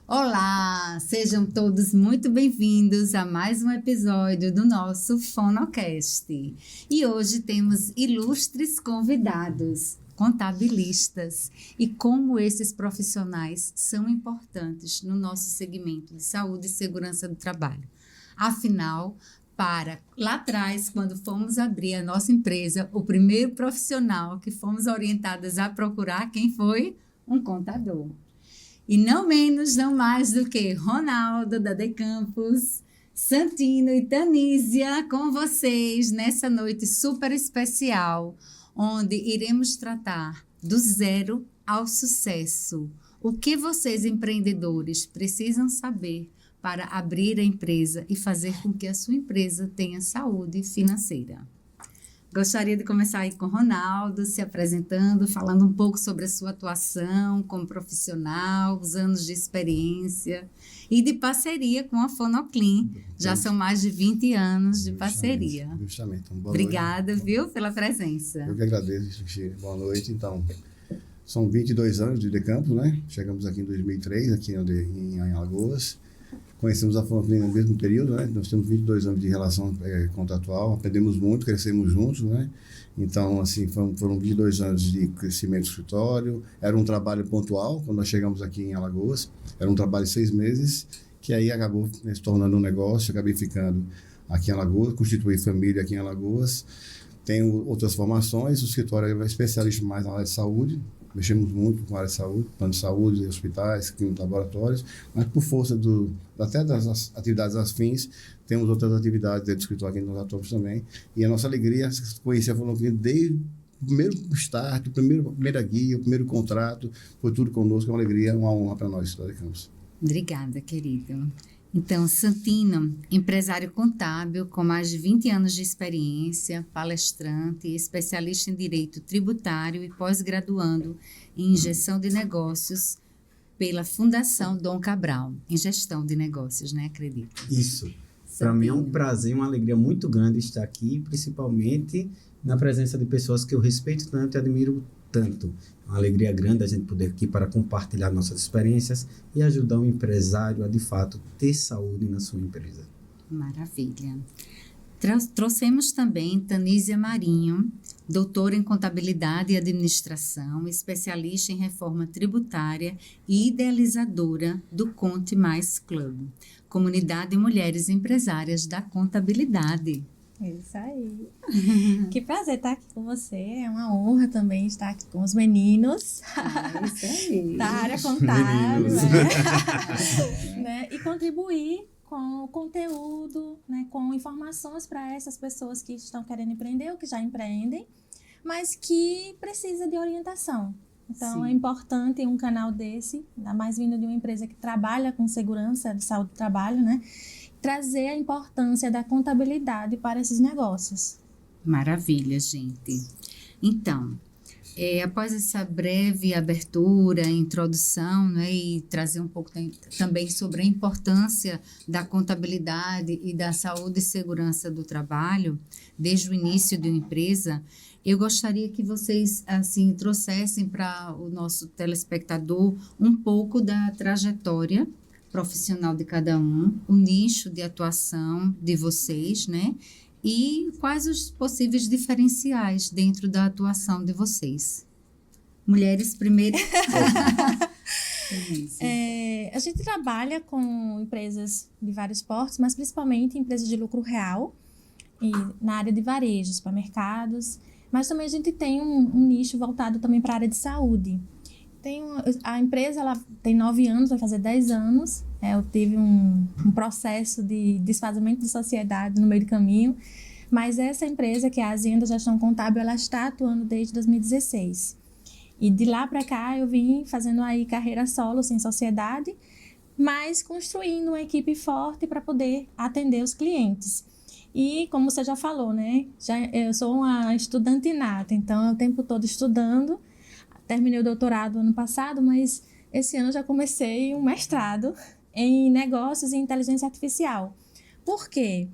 Olá, sejam todos muito bem-vindos a mais um episódio do nosso Fonocast. E hoje temos ilustres convidados, contabilistas, e como esses profissionais são importantes no nosso segmento de saúde e segurança do trabalho. Afinal, lá atrás, quando fomos abrir a nossa empresa, o primeiro profissional que fomos orientadas a procurar, quem foi? Um contador. E não menos, não mais do que Ronaldo, da Decampus, Santino e Tanísia com vocês nessa noite super especial, onde iremos tratar do zero ao sucesso. O que vocês, empreendedores, precisam saber para abrir a empresa e fazer com que a sua empresa tenha saúde financeira. Gostaria de começar aí com o Ronaldo, se apresentando, falando um pouco sobre a sua atuação como profissional, os anos de experiência e de parceria com a Fonoclin. Já são mais de 20 anos de parceria. Justamente. Então, Obrigada, noite. Viu, pela presença. Eu que agradeço, Xixi. Boa noite. Então, são 22 anos de Decampus, né? Chegamos aqui em 2003, aqui em Alagoas. Conhecemos a Fonoclin no mesmo período, né? Nós temos 22 anos de relação contratual, aprendemos muito, crescemos juntos, né? Então, assim, foram 22 anos de crescimento do escritório. Era um trabalho pontual, quando nós chegamos aqui em Alagoas. Era um trabalho de 6 meses, que aí acabou se tornando um negócio. Acabei ficando aqui em Alagoas, constituí família aqui em Alagoas. Tenho outras formações, o escritório é especialista mais na área de saúde. Mexemos muito com a área de saúde, plano de saúde, hospitais, clínicos, laboratórios, mas por força até das atividades afins, temos outras atividades dentro do escritório que nós atuamos também. E a nossa alegria é conhecer a Fonoclin desde o primeiro start, a primeira guia, o primeiro contrato, foi tudo conosco, é uma alegria, uma honra para nós, História de Campos. Obrigada, querido. Então, Santino, empresário contábil com mais de 20 anos de experiência, palestrante, especialista em direito tributário e pós-graduando em gestão de negócios pela Fundação Dom Cabral, em gestão de negócios, né? Acredito. Isso. Para mim é um prazer e uma alegria muito grande estar aqui, principalmente na presença de pessoas que eu respeito tanto e admiro tanto. É uma alegria grande a gente poder aqui para compartilhar nossas experiências e ajudar o empresário a, de fato, ter saúde na sua empresa. Maravilha. Trouxemos também Tanísia Marinho, doutora em contabilidade e administração, especialista em reforma tributária e idealizadora do Conte Mais Club, comunidade de mulheres empresárias da contabilidade. Isso aí. Que prazer estar aqui com você. É uma honra também estar aqui com os meninos. Isso aí. Da área contábil. Né? E contribuir com o conteúdo, né? Com informações para essas pessoas que estão querendo empreender ou que já empreendem, mas que precisa de orientação. Então, Sim. É importante um canal desse, ainda mais vindo de uma empresa que trabalha com segurança de saúde do trabalho, né? Trazer a importância da contabilidade para esses negócios. Maravilha, gente. Então, após essa breve abertura, introdução, né, e trazer um pouco também sobre a importância da contabilidade e da saúde e segurança do trabalho, desde o início de uma empresa, eu gostaria que vocês, assim, trouxessem para o nosso telespectador um pouco da trajetória profissional de cada um, o nicho de atuação de vocês, né? E quais os possíveis diferenciais dentro da atuação de vocês. Mulheres primeiro. A gente trabalha com empresas de vários portos, mas principalmente empresas de lucro real e na área de varejo, supermercados, mas também a gente tem um nicho voltado também para a área de saúde. A empresa ela tem 9 anos, vai fazer 10 anos. Eu tive um processo de desfazimento de sociedade no meio do caminho, mas essa empresa, que é a Azenda Gestão Contábil, ela está atuando desde 2016. E de lá para cá eu vim fazendo aí carreira solo, sem sociedade, mas construindo uma equipe forte para poder atender os clientes. E como você já falou, né? Eu sou uma estudante inata, então é o tempo todo estudando. Terminei o doutorado ano passado, mas esse ano já comecei um mestrado em negócios e inteligência artificial. Por quê?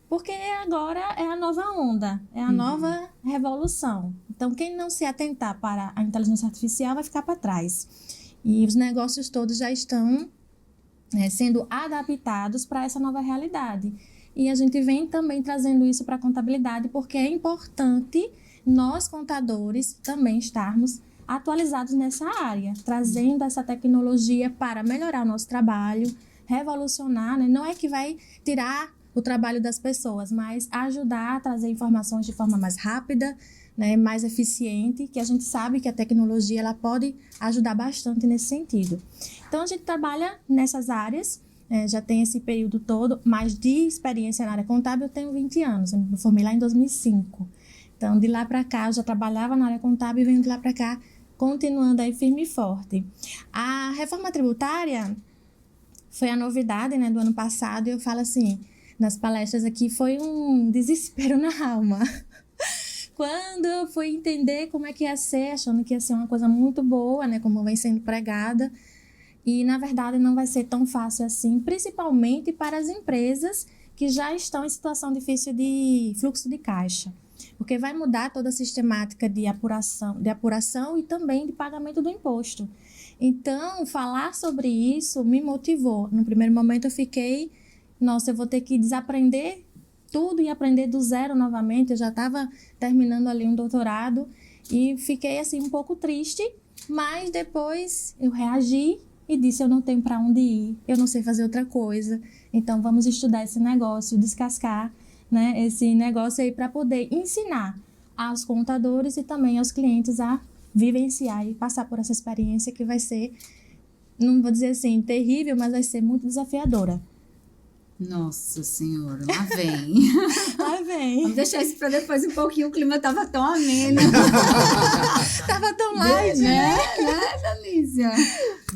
Porque agora é a nova onda, é a nova revolução. Então, quem não se atentar para a inteligência artificial vai ficar para trás. E os negócios todos já estão sendo adaptados para essa nova realidade. E a gente vem também trazendo isso para a contabilidade, porque é importante nós, contadores, também estarmos atualizados nessa área, trazendo essa tecnologia para melhorar o nosso trabalho, revolucionar, né? Não é que vai tirar o trabalho das pessoas, mas ajudar a trazer informações de forma mais rápida, né, mais eficiente, que a gente sabe que a tecnologia ela pode ajudar bastante nesse sentido. Então, a gente trabalha nessas áreas, já tem esse período todo, mas de experiência na área contábil eu tenho 20 anos, eu me formei lá em 2005. Então, de lá para cá, eu já trabalhava na área contábil e venho de lá para cá, continuando aí firme e forte. A reforma tributária foi a novidade, né, do ano passado, e eu falo assim, nas palestras aqui, foi um desespero na alma. Quando eu fui entender como é que ia ser, achando que ia ser uma coisa muito boa, né, como vem sendo pregada, e na verdade não vai ser tão fácil assim, principalmente para as empresas que já estão em situação difícil de fluxo de caixa, porque vai mudar toda a sistemática de apuração e também de pagamento do imposto. Então, falar sobre isso me motivou. No primeiro momento eu fiquei, nossa, eu vou ter que desaprender tudo e aprender do zero novamente. Eu já estava terminando ali um doutorado e fiquei assim um pouco triste, mas depois eu reagi e disse, eu não tenho para onde ir, eu não sei fazer outra coisa, então vamos estudar esse negócio, descascar, né, esse negócio aí para poder ensinar aos contadores e também aos clientes a vivenciar e passar por essa experiência que vai ser, não vou dizer assim, terrível, mas vai ser muito desafiadora. Nossa Senhora, lá vem. Lá vem. Vamos deixar isso para depois um pouquinho, o clima tava tão ameno. Tava tão light, né, Dalícia?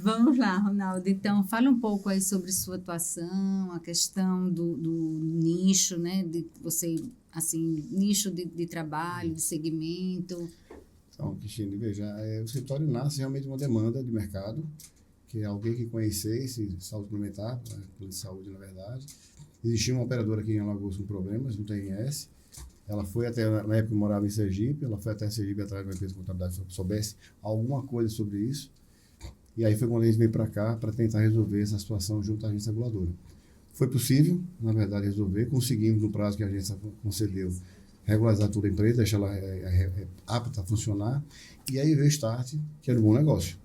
Vamos lá, Ronaldo. Então, fala um pouco aí sobre sua atuação, a questão do nicho, né? De você, assim, nicho de trabalho, de segmento. Então, Cristina, veja, o escritório nasce realmente uma demanda de mercado, que é alguém que conhecesse saúde suplementar, plano de saúde, na verdade. Existia uma operadora aqui em Alagoas com problemas, no TNS. Ela foi até, na época eu morava em Sergipe, ela foi até Sergipe atrás de uma empresa de contabilidade, se soubesse alguma coisa sobre isso. E aí foi quando a gente veio para cá para tentar resolver essa situação junto à agência reguladora. Foi possível, na verdade, resolver. Conseguimos, no prazo que a agência concedeu, regularizar toda a empresa, deixar ela apta a funcionar. E aí veio o Start, que era um bom negócio.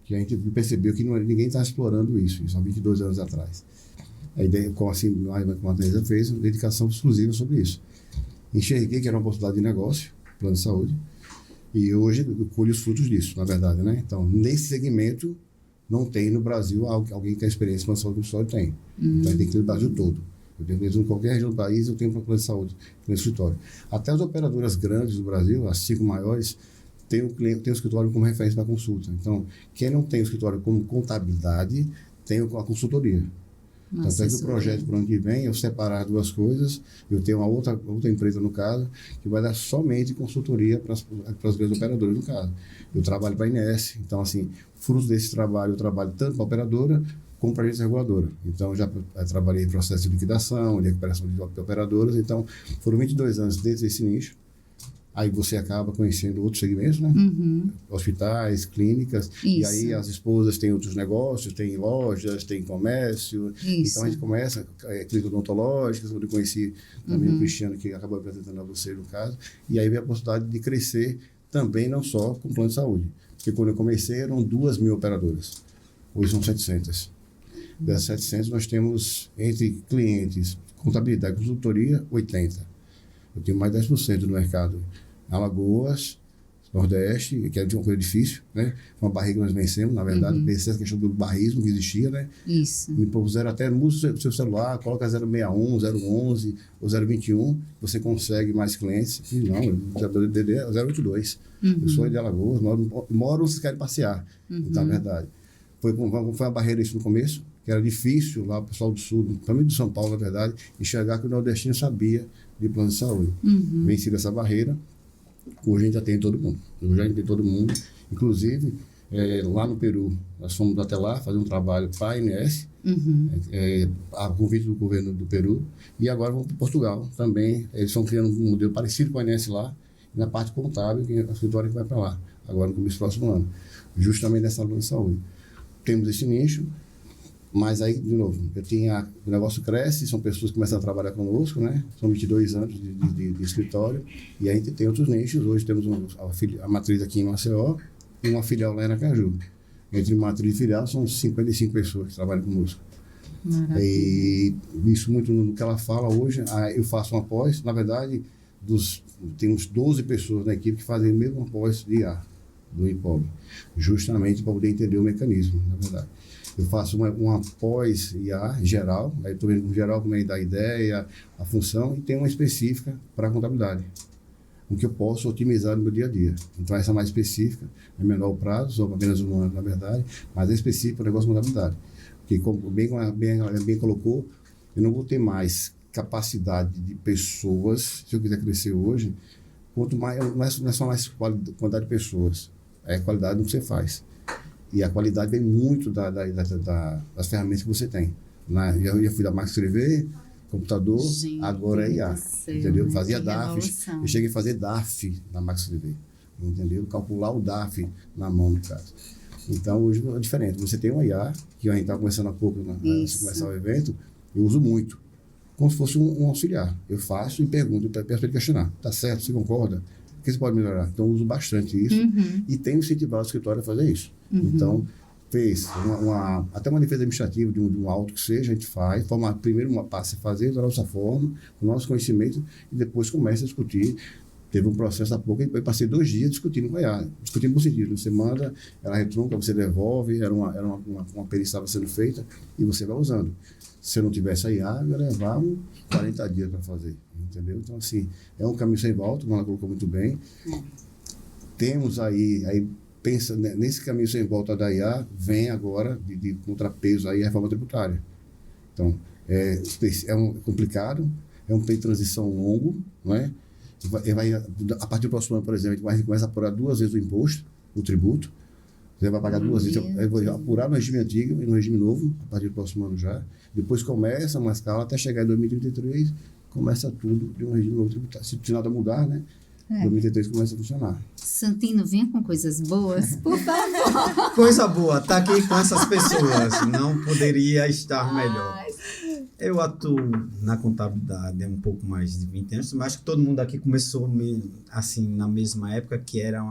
Que a gente percebeu que ninguém está explorando isso há 22 anos atrás. A ideia, como a Teresa fez, uma dedicação exclusiva sobre isso. Enxerguei que era uma oportunidade de negócio, plano de saúde, e hoje eu colho os frutos disso, na verdade, né? Então, nesse segmento, não tem no Brasil alguém que tem experiência em plano de saúde, que o escritório tem. Então, tem que ter no Brasil todo. Eu tenho mesmo em qualquer região do país, eu tenho um plano de saúde no escritório. Até as operadoras grandes do Brasil, as 5 maiores, tem o escritório como referência para consulta. Então, quem não tem o escritório como contabilidade, tem a consultoria. Tanto é que o projeto para o ano que vem, eu separar duas coisas, eu tenho uma outra empresa, no caso, que vai dar somente consultoria para as grandes operadoras, no caso. Eu trabalho para a INES, então, assim, fruto desse trabalho, eu trabalho tanto para a operadora como para a agência reguladora. Então, já trabalhei em processo de liquidação, de recuperação de operadoras, então, foram 22 anos desde esse nicho. Aí você acaba conhecendo outros segmentos, né? Hospitais, clínicas. Isso. E aí as esposas têm outros negócios, tem lojas, tem comércio. Isso. Então a gente começa, clínicas odontológicas, onde eu conheci também o Cristiano, que acabou apresentando a você no caso. E aí veio a possibilidade de crescer também, não só com plano de saúde. Porque quando eu comecei eram 2.000 operadoras. Hoje são 700. Dessas 700 nós temos, entre clientes, contabilidade e consultoria, 80. Eu tenho mais de 10% do mercado. Alagoas, Nordeste, que é uma coisa difícil, né? Uma barreira que nós vencemos, na verdade, vencer essa questão do barrismo que existia, né? Isso. Me propuseram até, muda o seu celular, coloca 061, 011 ou 021, você consegue mais clientes. E não, o DD é 082. Eu sou de Alagoas, moro, vocês querem passear. Então, na verdade. Foi uma barreira isso no começo, que era difícil lá, o pessoal do Sul, também do São Paulo, na verdade, enxergar que o nordestino sabia de plano de saúde. Vencido essa barreira, hoje a gente já tem todo mundo. Hoje a gente tem todo mundo. Inclusive, lá no Peru, nós fomos até lá fazer um trabalho para a INS, a convite do governo do Peru, e agora vamos para Portugal também. Eles estão criando um modelo parecido com a INS lá, na parte contábil, que é a escritório que vai para lá, agora no começo do próximo ano, justamente nessa área de saúde. Temos esse nicho, Mas aí, de novo, o negócio cresce, são pessoas que começam a trabalhar conosco, né? São 22 anos de escritório, e a gente tem outros nichos. Hoje temos a matriz aqui em Maceió e uma filial lá em Aracaju. Entre matriz e filial são 55 pessoas que trabalham conosco. Maravilha. E isso muito no que ela fala hoje. Eu faço uma pós, na verdade, tem uns 12 pessoas na equipe que fazem a mesma pós de IA, do IPOB, justamente para poder entender o mecanismo, na verdade. Eu faço uma pós-IA geral, aí estou vendo com geral como é da ideia, a função, e tem uma específica para a contabilidade, o que eu posso otimizar no meu dia a dia. Então, essa mais específica, é menor o prazo, só apenas um ano, na verdade, mas é específica para o negócio de contabilidade. Porque, como bem colocou, eu não vou ter mais capacidade de pessoas, se eu quiser crescer hoje, quanto mais, não é só mais quantidade de pessoas, é qualidade do que você faz. E a qualidade vem muito das ferramentas que você tem. Eu já fui da máquina escrever, computador, Gente, agora é IA. Entendeu? Né? Fazia Que DAF. revolução. Eu cheguei a fazer DAF na máquina escrever. Entendeu? Calcular o DAF na mão, no caso. Então, hoje é diferente. Você tem uma IA, que a gente estava conversando há pouco, antes de começar o evento, eu uso muito, como se fosse um auxiliar. Eu faço e pergunto, peço para ele questionar. Tá certo? Você concorda? O que você pode melhorar? Então, eu uso bastante isso e tenho incentivado o escritório a fazer isso. Então, fez até uma defesa administrativa de um auto que seja, a gente faz, primeiro uma passe a fazer da nossa forma, com o nosso conhecimento, e depois começa a discutir. Teve um processo há pouco, eu passei 2 dias discutindo com a IA, discutindo por sentido. Você manda, ela retrunca, você devolve, era uma perícia que estava sendo feita e você vai usando. Se eu não tivesse a IA, eu ia levar 40 dias para fazer, entendeu? Então, assim, é um caminho sem volta, como ela colocou muito bem. Temos aí pensa nesse caminho sem volta da IA, vem agora de contrapeso aí a reforma tributária. Então, é complicado, é um período de transição longo, não é? A partir do próximo ano, por exemplo, a gente começa a apurar 2 vezes o imposto, o tributo. Você vai pagar 2 vezes. Eu vou apurar no regime antigo e no regime novo, a partir do próximo ano já. Depois começa uma escala até chegar em 2033, começa tudo de um regime novo tributário. Se nada mudar, né? 2033 começa a funcionar. Santino, venha com coisas boas, por favor. Coisa boa, tá aqui com essas pessoas. Não poderia estar melhor. Eu atuo na contabilidade há um pouco mais de 20 anos, mas acho que todo mundo aqui começou assim, na mesma época, que era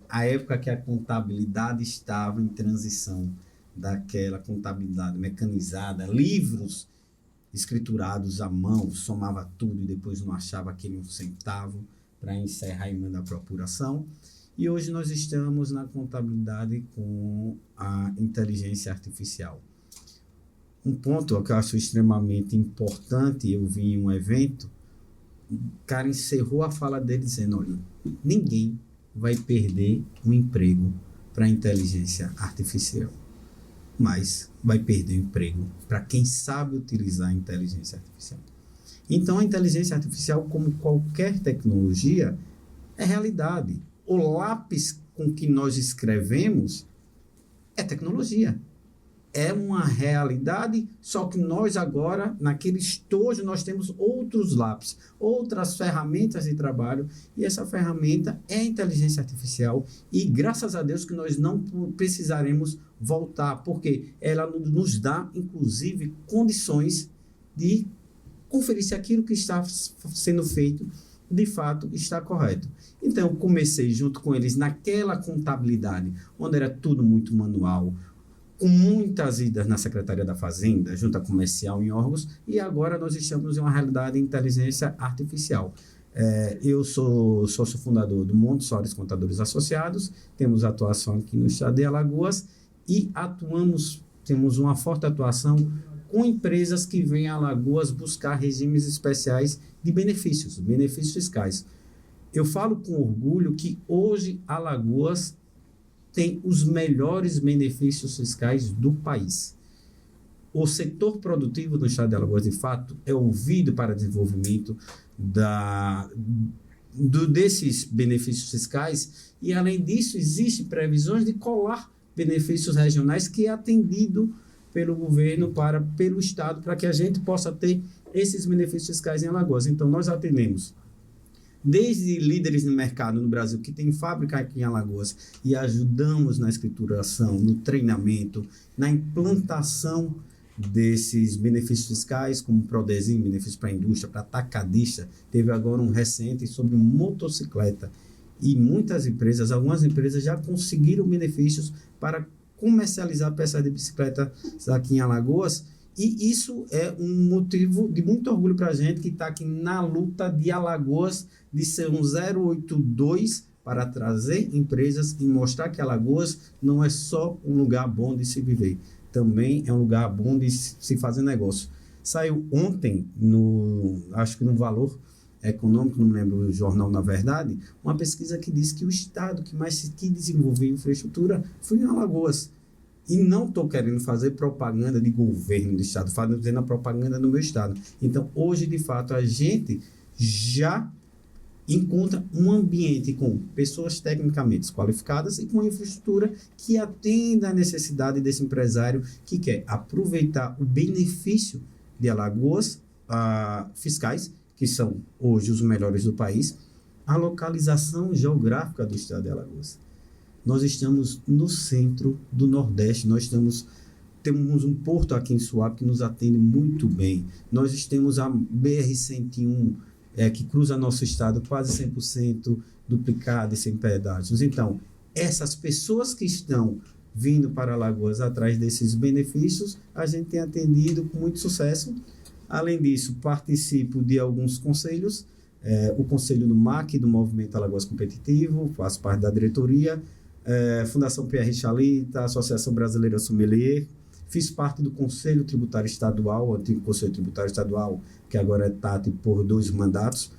a época que a contabilidade estava em transição daquela contabilidade mecanizada, livros escriturados à mão, somava tudo e depois não achava aquele um centavo para encerrar e mandar para a apuração. E hoje nós estamos na contabilidade com a inteligência artificial. Um ponto que eu acho extremamente importante, eu vi em um evento, o cara encerrou a fala dele dizendo, olha, ninguém vai perder um emprego para a inteligência artificial, mas vai perder o emprego para quem sabe utilizar a inteligência artificial. Então, a inteligência artificial, como qualquer tecnologia, é realidade. O lápis com que nós escrevemos é tecnologia. É uma realidade, só que nós agora, naquele estojo, nós temos outros lápis, outras ferramentas de trabalho, e essa ferramenta é a inteligência artificial, e graças a Deus que nós não precisaremos voltar, porque ela nos dá, inclusive, condições de conferir se aquilo que está sendo feito, de fato, está correto. Então, eu comecei junto com eles naquela contabilidade, onde era tudo muito manual, com muitas idas na Secretaria da Fazenda, junta comercial em órgãos, e agora nós estamos em uma realidade de inteligência artificial. Eu sou sócio fundador do Montessori Contadores Associados, temos atuação aqui no estado de Alagoas e temos uma forte atuação com empresas que vêm a Alagoas buscar regimes especiais de benefícios fiscais. Eu falo com orgulho que hoje Alagoas tem os melhores benefícios fiscais do país. O setor produtivo do estado de Alagoas, de fato, é ouvido para desenvolvimento desses benefícios fiscais e, além disso, existem previsões de colar benefícios regionais que é atendido pelo governo, pelo estado, para que a gente possa ter esses benefícios fiscais em Alagoas. Então, nós atendemos desde líderes no mercado no Brasil, que tem fábrica aqui em Alagoas, e ajudamos na escrituração, no treinamento, na implantação desses benefícios fiscais, como Prodesem, benefícios para a indústria, para atacadista. Teve agora um recente sobre motocicleta. E muitas empresas, algumas empresas já conseguiram benefícios para comercializar peças de bicicleta aqui em Alagoas. E isso é um motivo de muito orgulho para a gente que está aqui na luta de Alagoas de ser um 082 para trazer empresas e mostrar que Alagoas não é só um lugar bom de se viver, também é um lugar bom de se fazer negócio. Saiu ontem, acho que no Valor Econômico, não me lembro o jornal na verdade, uma pesquisa que diz que o estado que mais desenvolveu infraestrutura foi em Alagoas. E não estou querendo fazer propaganda de governo do estado, fazendo a propaganda no meu estado. Então, hoje, de fato, a gente já encontra um ambiente com pessoas tecnicamente qualificadas e com uma infraestrutura que atenda à necessidade desse empresário que quer aproveitar o benefício de Alagoas fiscais, que são hoje os melhores do país, a localização geográfica do estado de Alagoas. Nós estamos no centro do Nordeste, temos um porto aqui em Suape que nos atende muito bem. Nós temos a BR-101, que cruza nosso estado quase 100% duplicada e sem pedágios. Então, essas pessoas que estão vindo para Alagoas atrás desses benefícios, a gente tem atendido com muito sucesso. Além disso, participo de alguns conselhos, o Conselho do MAC, do Movimento Alagoas Competitivo, faço parte da diretoria, Fundação Pierre Chalita, Associação Brasileira Sommelier, fiz parte do Conselho Tributário Estadual, o antigo Conselho Tributário Estadual, que agora é TAT por 2 mandatos,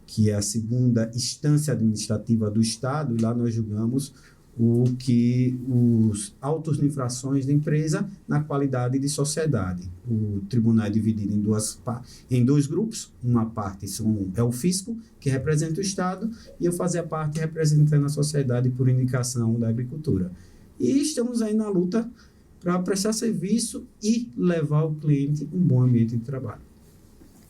que é a segunda instância administrativa do Estado, e lá nós julgamos os autos de infrações da empresa na qualidade de sociedade. O tribunal é dividido em 2 grupos, uma parte é o fisco, que representa o Estado, e eu fazia parte representando a sociedade por indicação da agricultura. E estamos aí na luta para prestar serviço e levar ao cliente um bom ambiente de trabalho.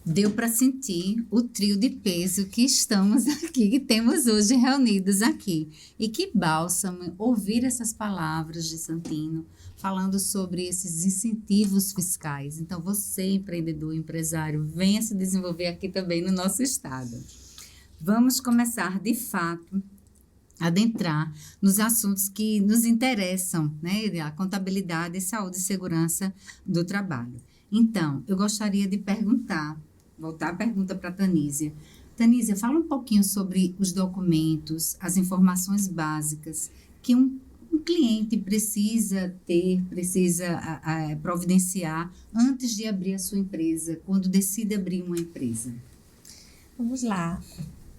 Deu para sentir o trio de peso que estamos aqui, que temos hoje reunidos aqui. E que bálsamo ouvir essas palavras de Santino falando sobre esses incentivos fiscais. Então, você, empreendedor, empresário, venha se desenvolver aqui também no nosso estado. Vamos começar, de fato, a adentrar nos assuntos que nos interessam, né? A contabilidade, saúde e segurança do trabalho. Então, eu gostaria de voltar a pergunta para a Tanísia. Tanísia, fala um pouquinho sobre os documentos, as informações básicas que um cliente precisa providenciar antes de abrir a sua empresa, quando decide abrir uma empresa. Vamos lá.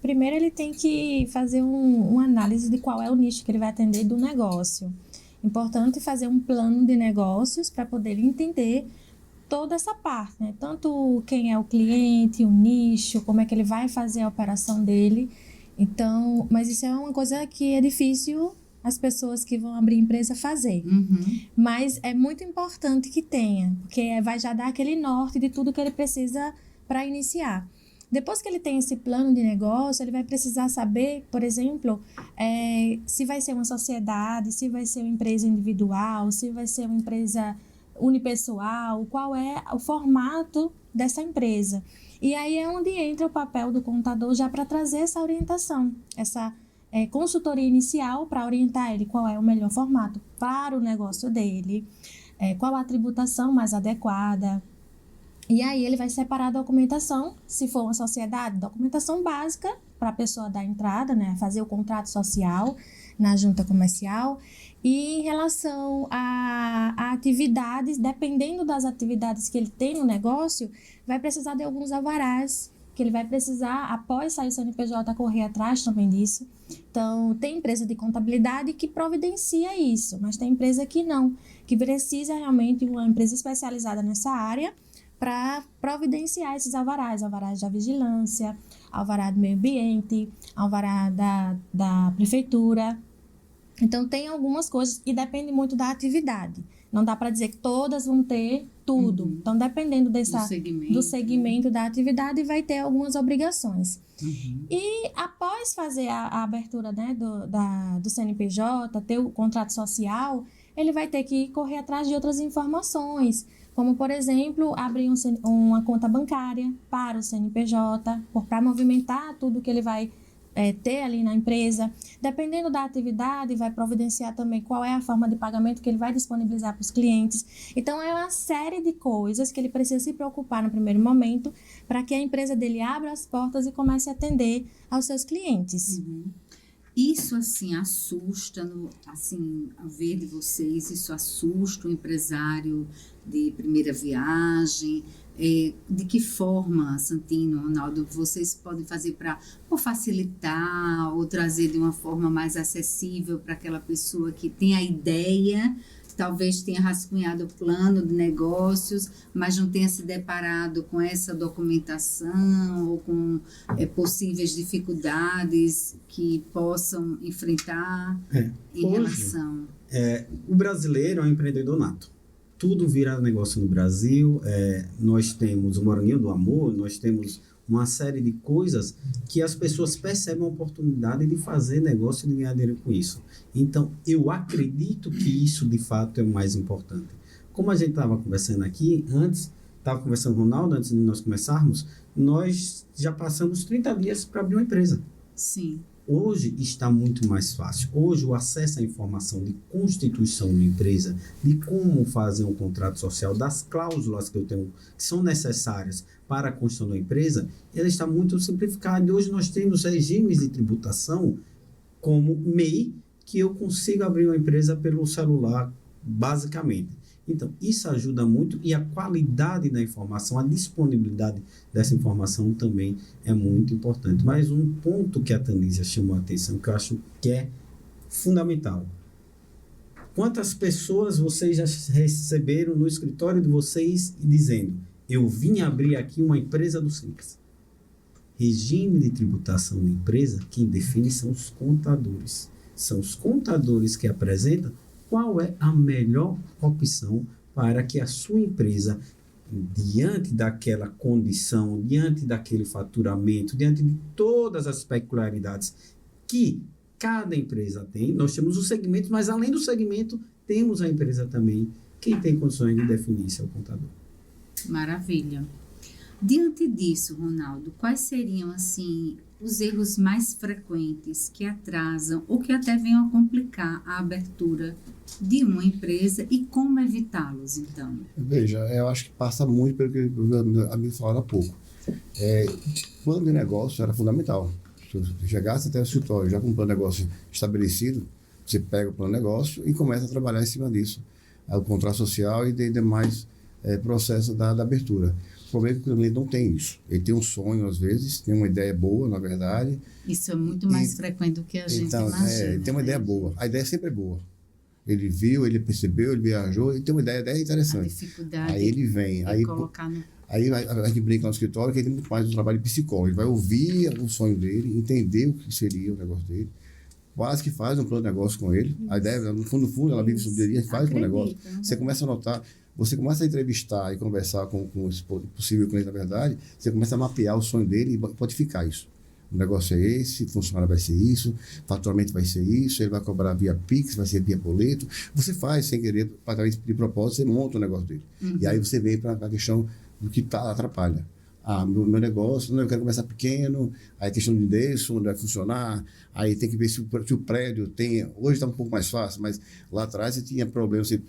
Primeiro, ele tem que fazer uma análise de qual é o nicho que ele vai atender do negócio. Importante fazer um plano de negócios para poder entender toda essa parte, né? Tanto quem é o cliente, o nicho, como é que ele vai fazer a operação dele. Então, mas isso é uma coisa que é difícil as pessoas que vão abrir empresa fazer. Uhum. Mas é muito importante que tenha, porque vai já dar aquele norte de tudo que ele precisa para iniciar. Depois que ele tem esse plano de negócio, ele vai precisar saber, por exemplo, se vai ser uma sociedade, se vai ser uma empresa individual, se vai ser uma empresa unipessoal, qual é o formato dessa empresa. E aí é onde entra o papel do contador já para trazer essa orientação, essa consultoria inicial para orientar ele qual é o melhor formato para o negócio dele, qual a tributação mais adequada. E aí ele vai separar a documentação, se for uma sociedade, documentação básica para a pessoa dar entrada, né, fazer o contrato social na junta comercial. E em relação a atividades, dependendo das atividades que ele tem no negócio, vai precisar de alguns alvarás, que ele vai precisar, após sair o CNPJ, correr atrás também disso. Então, tem empresa de contabilidade que providencia isso, mas tem empresa que não, que precisa realmente de uma empresa especializada nessa área para providenciar esses alvarás da vigilância, alvará do meio ambiente, alvará da prefeitura. Então, tem algumas coisas e depende muito da atividade. Não dá para dizer que todas vão ter tudo. Uhum. Então, dependendo do segmento né? da atividade, vai ter algumas obrigações. Uhum. E após fazer a abertura, né, do CNPJ, ter o contrato social, ele vai ter que correr atrás de outras informações, como, por exemplo, abrir uma conta bancária para o CNPJ, para movimentar tudo que ele vai ter ali na empresa. Dependendo da atividade, vai providenciar também qual é a forma de pagamento que ele vai disponibilizar para os clientes. Então, é uma série de coisas que ele precisa se preocupar no primeiro momento para que a empresa dele abra as portas e comece a atender aos seus clientes. Isso, assim, assusta, assim, ao ver de vocês, isso assusta o empresário de primeira viagem. De que forma, Santino, Ronaldo, vocês podem fazer para facilitar ou trazer de uma forma mais acessível para aquela pessoa que tem a ideia, talvez tenha rascunhado o plano de negócios, mas não tenha se deparado com essa documentação ou com possíveis dificuldades que possam enfrentar em relação... O brasileiro é um empreendedor nato. Tudo vira negócio no Brasil. Nós temos o Moranguinho do Amor, nós temos uma série de coisas que as pessoas percebem a oportunidade de fazer negócio e de ganhar dinheiro com isso. Então, eu acredito que isso, de fato, é o mais importante. Como a gente estava conversando aqui, estava conversando com o Ronaldo, antes de nós começarmos, nós já passamos 30 dias para abrir uma empresa. Sim. Hoje está muito mais fácil. Hoje o acesso à informação de constituição de empresa, de como fazer um contrato social, das cláusulas que eu tenho, que são necessárias para a construção da empresa, ela está muito simplificada. Hoje nós temos regimes de tributação como MEI, que eu consigo abrir uma empresa pelo celular, basicamente. Então, isso ajuda muito e a qualidade da informação, a disponibilidade dessa informação também é muito importante. Mas um ponto que a Tanísia chamou a atenção, que eu acho que é fundamental. Quantas pessoas vocês já receberam no escritório de vocês dizendo: eu vim abrir aqui uma empresa do Simples? Regime de tributação da empresa, quem define são os contadores. São os contadores que apresentam qual é a melhor opção para que a sua empresa, diante daquela condição, diante daquele faturamento, diante de todas as peculiaridades que cada empresa tem, nós temos o segmento, mas além do segmento, temos a empresa também. Quem tem condições de definir isso é o contador. Maravilha. Diante disso, Ronaldo, quais seriam, assim, os erros mais frequentes que atrasam ou que até venham a complicar a abertura de uma empresa e como evitá-los, então? Veja, eu acho que passa muito pelo que o amigo falou há pouco. Plano de negócio era fundamental. Se você chegasse até o escritório já com um plano de negócio estabelecido, você pega o plano de negócio e começa a trabalhar em cima disso. O contrato social e demais processos da abertura. O problema é que o cliente não tem isso. Ele tem um sonho, às vezes, tem uma ideia boa, na verdade. Isso é muito mais frequente do que a gente imagina. Ele tem uma ideia boa. A ideia sempre é boa. Ele viu, ele percebeu, ele viajou, ele tem uma ideia interessante. A dificuldade aí ele vem. Aí colocar no... Aí a gente brinca no escritório que ele tem muito mais um trabalho de psicólogo. Ele vai ouvir o sonho dele, entender o que seria o negócio dele, quase que faz um plano de negócio com ele. A ideia, no fundo, ela vive sobre ele, faz um plano de negócio. Você começa a notar, você começa a entrevistar e conversar com esse possível cliente, na verdade, você começa a mapear o sonho dele e codificar isso. O negócio é esse, funcionário vai ser isso, faturamento vai ser isso, ele vai cobrar via Pix, vai ser via boleto. Você faz sem querer, de propósito, você monta o negócio dele. E aí você vem para a questão do que atrapalha. Meu negócio, eu quero começar pequeno, aí questão de endereço, onde vai funcionar, aí tem que ver se o prédio tem... Hoje está um pouco mais fácil, mas lá atrás você tinha problema, você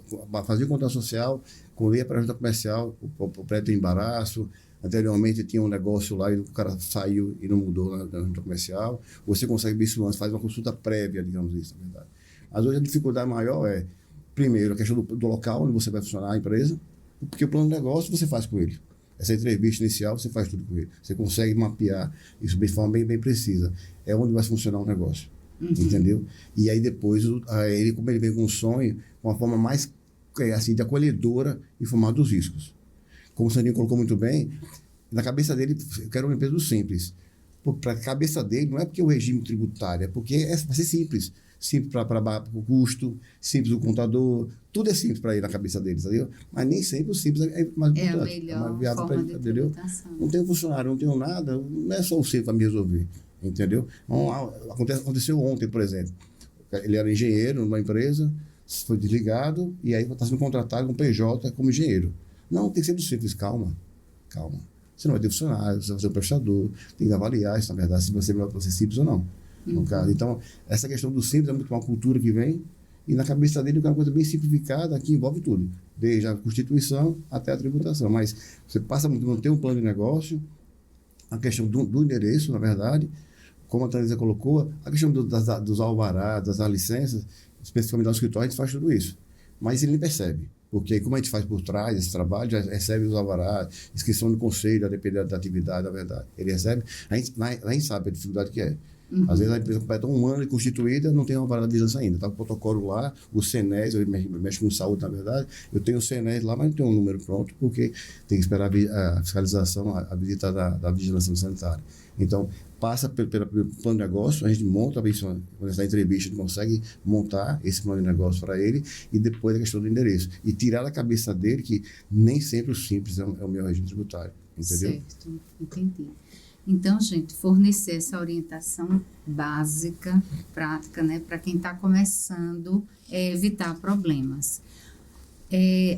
fazia contrato social, quando ia para a junta comercial, o prédio tem embaraço, anteriormente tinha um negócio lá e o cara saiu e não mudou na junta comercial, você consegue ver isso antes, faz uma consulta prévia, digamos isso, na verdade. Mas hoje a dificuldade maior é, primeiro, a questão do local onde você vai funcionar a empresa, porque o plano de negócio você faz com ele. Essa entrevista inicial, você faz tudo com ele. Você consegue mapear isso de forma bem precisa. É onde vai funcionar o negócio. Entendeu? E aí depois, ele, como ele vem com um sonho, com uma forma mais assim, de acolhedora, informar dos riscos. Como o Sandinho colocou muito bem, na cabeça dele, eu quero uma empresa simples. Para a cabeça dele, não é porque o regime tributário, é porque vai ser simples. Simples para o custo, simples o contador, tudo é simples para ir na cabeça deles, entendeu? Mas nem sempre o simples é mais importante. É a melhor forma de tributação. Não tenho funcionário, não tenho nada, não é só o simples para me resolver, entendeu? Então, aconteceu ontem, por exemplo. Ele era engenheiro numa empresa, foi desligado e aí está sendo contratado com PJ como engenheiro. Não, tem que ser do simples, calma. Você não vai ter funcionário, você vai ser um prestador, tem que avaliar isso, na verdade, se você vai ser simples ou não. No caso. Então, essa questão do simples é muito uma cultura que vem e na cabeça dele é uma coisa bem simplificada que envolve tudo, desde a constituição até a tributação. Mas você passa a manter um plano de negócio, a questão do endereço, na verdade, como a Thaisa colocou, a questão dos alvarás, das licenças, especificamente no escritório, a gente faz tudo isso. Mas ele nem percebe, porque como a gente faz por trás esse trabalho, já recebe os alvarás, inscrição do conselho, a depender da atividade, na verdade. Ele recebe, a gente sabe a dificuldade que é. Às vezes a empresa completa um ano de constituída, não tem uma alvará da vigilância ainda. Está com o protocolo lá, o CNES, eu mexo com saúde, na verdade, eu tenho o CNES lá, mas não tenho um número pronto, porque tem que esperar a fiscalização, a visita da vigilância sanitária. Então, passa pelo plano de negócio, a gente monta, quando a gente está em entrevista, a gente consegue montar esse plano de negócio para ele e depois a questão do endereço. E tirar da cabeça dele que nem sempre o simples é o meu regime tributário, entendeu? Certo, entendi. Então, gente, fornecer essa orientação básica, prática, né, para quem está começando a evitar problemas.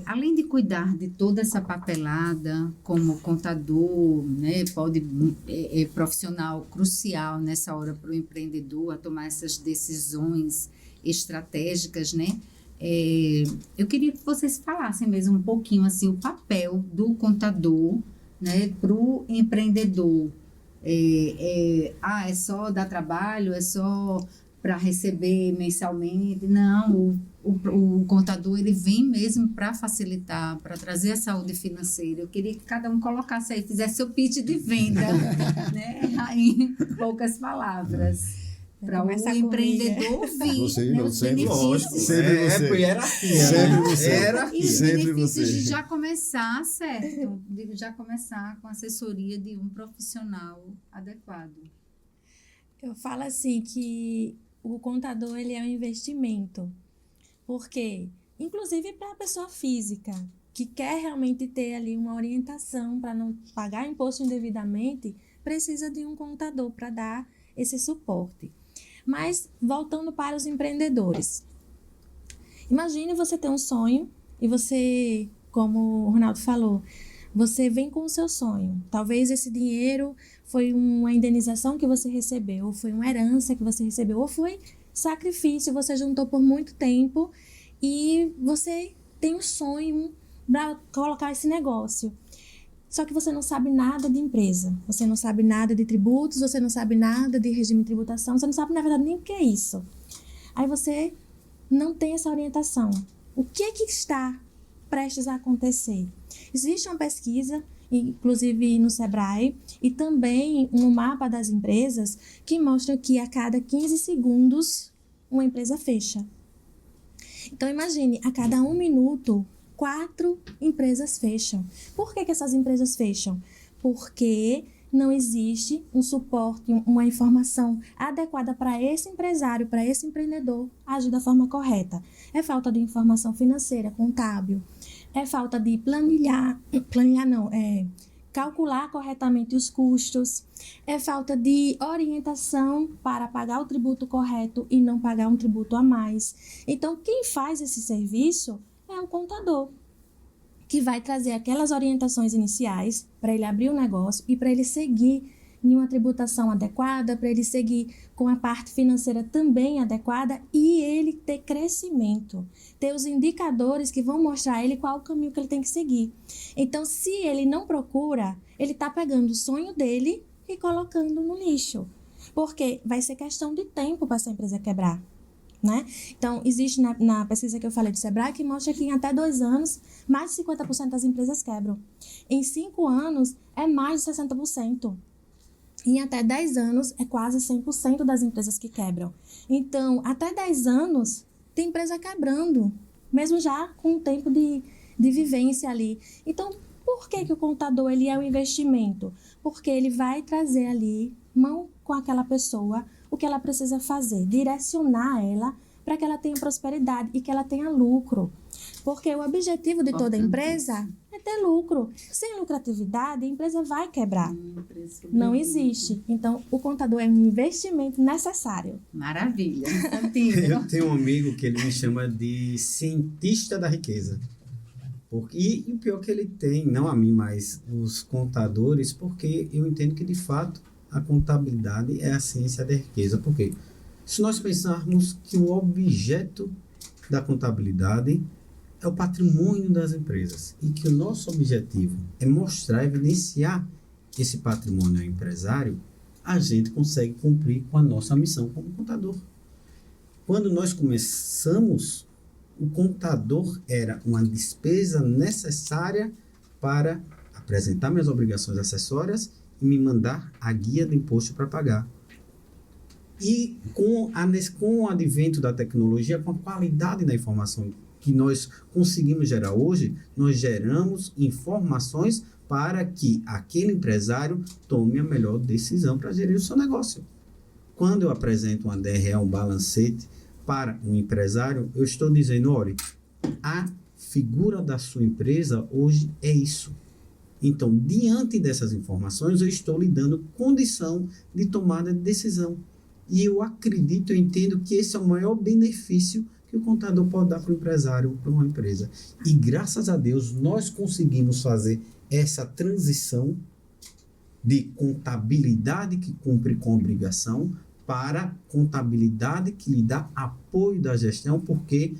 Além de cuidar de toda essa papelada, como contador, né, é profissional crucial nessa hora para o empreendedor a tomar essas decisões estratégicas, né? Eu queria que vocês falassem mesmo um pouquinho assim, o papel do contador, né, para o empreendedor. É só dar trabalho, é só para receber mensalmente? Não, o contador ele vem mesmo para facilitar, para trazer a saúde financeira. Eu queria que cada um colocasse aí, fizesse seu pitch de venda, né, em poucas palavras. Para o empreendedor vir, os benefícios. Sempre você. Hierarquia. Sempre você. E os Sempre benefícios você. de já começar, certo? De já começar com assessoria de um profissional adequado. Eu falo assim que o contador ele é um investimento. Porque, inclusive para a pessoa física, que quer realmente ter ali uma orientação para não pagar imposto indevidamente, precisa de um contador para dar esse suporte. Mas, voltando para os empreendedores. Imagine você ter um sonho e você, como o Ronaldo falou, você vem com o seu sonho. Talvez esse dinheiro foi uma indenização que você recebeu, ou foi uma herança que você recebeu, ou foi sacrifício, você juntou por muito tempo e você tem um sonho para colocar esse negócio. Só que você não sabe nada de empresa, você não sabe nada de tributos, você não sabe nada de regime de tributação, você não sabe, na verdade, nem o que é isso. Aí você não tem essa orientação. O que é que está prestes a acontecer? Existe uma pesquisa, inclusive no Sebrae, e também no mapa das empresas, que mostra que a cada 15 segundos uma empresa fecha. Então, imagine, a cada 1 minuto, 4 empresas fecham. Por que essas empresas fecham? Porque não existe um suporte, uma informação adequada para esse empresário, para esse empreendedor agir da forma correta. É falta de informação financeira, contábil, é falta de calcular corretamente os custos, é falta de orientação para pagar o tributo correto e não pagar um tributo a mais. Então, quem faz esse serviço é um contador, que vai trazer aquelas orientações iniciais para ele abrir o negócio e para ele seguir em uma tributação adequada, para ele seguir com a parte financeira também adequada e ele ter crescimento, ter os indicadores que vão mostrar a ele qual o caminho que ele tem que seguir. Então, se ele não procura, ele está pegando o sonho dele e colocando no lixo, porque vai ser questão de tempo para essa empresa quebrar. Né? Então, existe na pesquisa que eu falei do Sebrae que mostra que em até 2 anos, mais de 50% das empresas quebram. Em 5 anos, é mais de 60%. Em até 10 anos, é quase 100% das empresas que quebram. Então, até 10 anos, tem empresa quebrando, mesmo já com um tempo de vivência ali. Então, por que o contador ele é um investimento? Porque ele vai trazer ali, mão com aquela pessoa, o que ela precisa fazer, direcionar ela para que ela tenha prosperidade e que ela tenha lucro. Porque o objetivo de toda empresa é ter lucro. Sem lucratividade, a empresa vai quebrar. Não existe. Então, o contador é um investimento necessário. Maravilha. Contigo. Eu tenho um amigo que ele me chama de cientista da riqueza. E o pior que ele tem, não a mim, mas os contadores, porque eu entendo que, de fato, a contabilidade é a ciência da riqueza. Por quê? Se nós pensarmos que o objeto da contabilidade é o patrimônio das empresas e que o nosso objetivo é mostrar, evidenciar esse patrimônio ao empresário, a gente consegue cumprir com a nossa missão como contador. Quando nós começamos, o contador era uma despesa necessária para apresentar minhas obrigações acessórias e me mandar a guia do imposto para pagar. E com o advento da tecnologia, com a qualidade da informação que nós conseguimos gerar hoje, nós geramos informações para que aquele empresário tome a melhor decisão para gerir o seu negócio. Quando eu apresento uma DRE, um balancete para um empresário, eu estou dizendo, olha, a figura da sua empresa hoje é isso. Então, diante dessas informações, eu estou lhe dando condição de tomada de decisão. E eu acredito, eu entendo que esse é o maior benefício que o contador pode dar para o empresário, para uma empresa. E graças a Deus, nós conseguimos fazer essa transição de contabilidade que cumpre com obrigação para contabilidade que lhe dá apoio da gestão, porque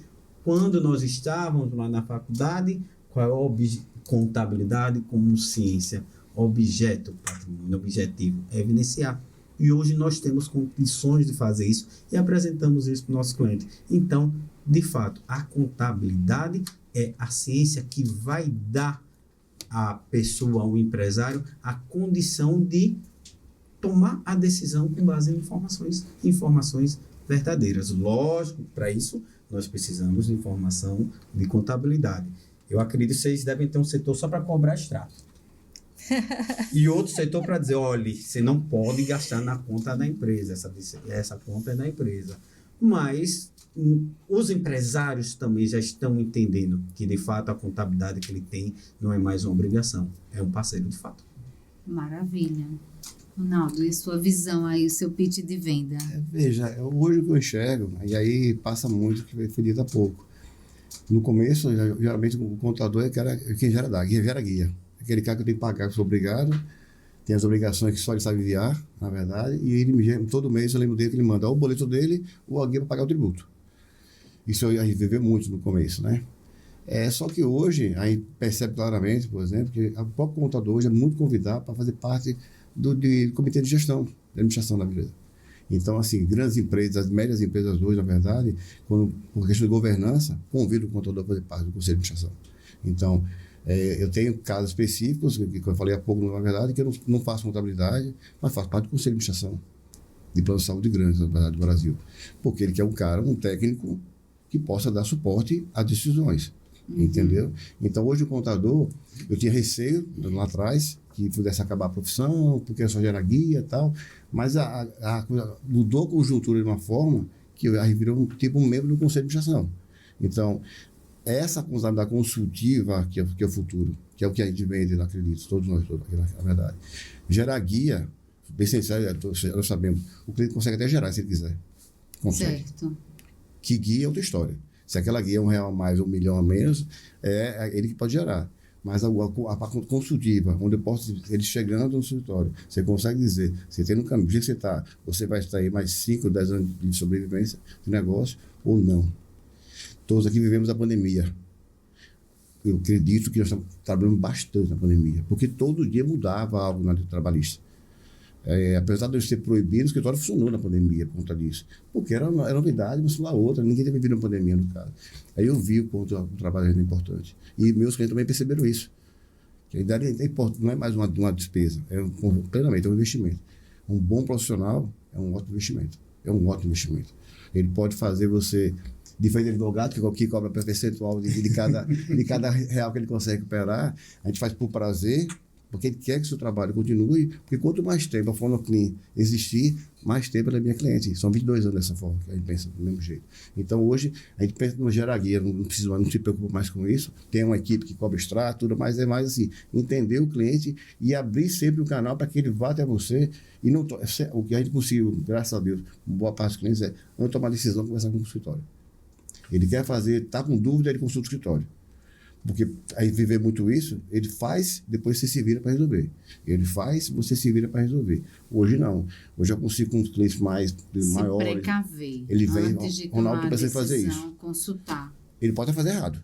quando nós estávamos lá na faculdade, qual é a contabilidade como ciência? Objeto, patrimônio, objetivo, é evidenciar. E hoje nós temos condições de fazer isso e apresentamos isso para o nosso cliente. Então, de fato, a contabilidade é a ciência que vai dar à pessoa, ao empresário, a condição de tomar a decisão com base em informações verdadeiras. Lógico, para isso, nós precisamos de informação de contabilidade. Eu acredito que vocês devem ter um setor só para cobrar extrato. E outro setor para dizer, olha, você não pode gastar na conta da empresa, essa conta é da empresa. Mas os empresários também já estão entendendo que, de fato, a contabilidade que ele tem não é mais uma obrigação, é um parceiro de fato. Maravilha. Ronaldo, e sua visão aí, o seu pitch de venda? Veja, hoje o que eu enxergo, e aí passa muito, que foi dito há pouco. No começo, geralmente, o contador é quem gera guia. Aquele cara que eu tenho que pagar, que eu sou obrigado, tem as obrigações que só ele sabe enviar, na verdade, e ele todo mês eu lembro dele que ele manda ou o boleto dele ou a guia para pagar o tributo. Isso a gente viveu muito no começo, né? Só que hoje, a gente percebe claramente, por exemplo, que o próprio contador hoje é muito convidado para fazer parte do comitê de gestão, da administração da empresa. Então, assim, grandes empresas, as médias empresas hoje, na verdade, por questão de governança, convidam o contador a fazer parte do conselho de administração. Então, eu tenho casos específicos, que eu falei há pouco, na verdade, que eu não faço contabilidade, mas faço parte do conselho de administração de plano de saúde grande, na verdade, do Brasil. Porque ele quer um técnico que possa dar suporte às decisões. Entendeu? Então, hoje o contador, eu tinha receio lá atrás que pudesse acabar a profissão, porque eu só gera guia e tal, mas a coisa mudou a conjuntura de uma forma que eu virou um membro do conselho de administração. Então, essa contabilidade consultiva, que é o futuro, que é o que a gente vende, eu acredito, todos nós, na verdade. Gerar guia, bem sincero, nós sabemos, o cliente consegue até gerar se ele quiser. Consegue. Certo. Que guia é outra história. Se aquela guia é R$1 a mais ou R$1 milhão a menos, é ele que pode gerar. Mas a consultiva, onde eu posso, ele chegando no escritório, você consegue dizer, você tem no caminho, do jeito que você está, você vai estar aí mais 5, 10 anos de sobrevivência de negócio ou não. Todos aqui vivemos a pandemia. Eu acredito que nós estamos trabalhando bastante na pandemia, porque todo dia mudava algo na lei trabalhista. Apesar de eu ser proibido, o escritório funcionou na pandemia por conta disso. Porque era novidade, mas lá outra, ninguém tinha vivido na pandemia, no caso. Aí eu vi o quanto o trabalho era importante. E meus clientes também perceberam isso. Que a idade não é mais uma despesa, plenamente um investimento. Um bom profissional é um ótimo investimento. É um ótimo investimento. Ele pode fazer você, diferente do advogado, que cobra percentual de cada real que ele consegue recuperar, a gente faz por prazer Porque ele quer que o seu trabalho continue, porque quanto mais tempo a Fonoclin existir, mais tempo ela é minha cliente. São 22 anos dessa forma, que a gente pensa do mesmo jeito. Então, hoje, a gente pensa no gerar guia, não se preocupa mais com isso, tem uma equipe que cobra extrato, tudo, mas é mais assim, entender o cliente e abrir sempre o canal para que ele vá até você. E não o que a gente conseguiu, graças a Deus, boa parte dos clientes não tomar decisão, conversar com o escritório. Ele quer fazer, está com dúvida, ele consulta o escritório. Porque aí viver muito isso, ele faz, depois você se vira para resolver. Ele faz, você se vira para resolver. Hoje não. Hoje eu consigo com os clientes maiores. Se precaver. Ele vem, antes de Ronaldo, tomar precisa fazer decisão, isso. consultar. Ele pode até fazer errado.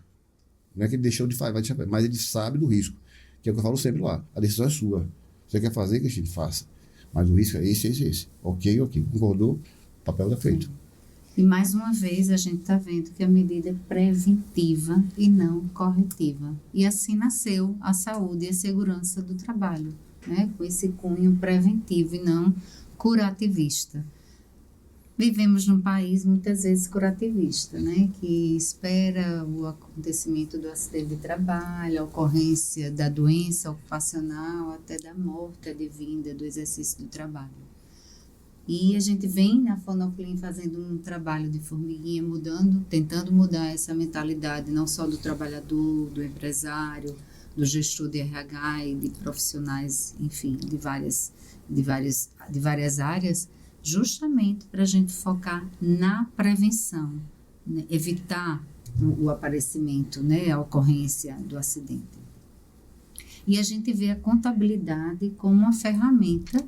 Não é que ele deixou de fazer, mas ele sabe do risco. Que é o que eu falo sempre lá. A decisão é sua. Você quer fazer, que a gente faça. Mas o risco é esse. Ok. Concordou? O papel está feito. E mais uma vez a gente está vendo que a medida é preventiva e não corretiva. E assim nasceu a saúde e a segurança do trabalho, né? Com esse cunho preventivo e não curativista. Vivemos num país muitas vezes curativista, né? Que espera o acontecimento do acidente de trabalho, a ocorrência da doença ocupacional, até da morte advinda do exercício do trabalho. E a gente vem na Fonoclin fazendo um trabalho de formiguinha, tentando mudar essa mentalidade, não só do trabalhador, do empresário, do gestor de RH e de profissionais, enfim, de várias áreas, justamente para a gente focar na prevenção, né? Evitar o aparecimento, né? A ocorrência do acidente. E a gente vê a contabilidade como uma ferramenta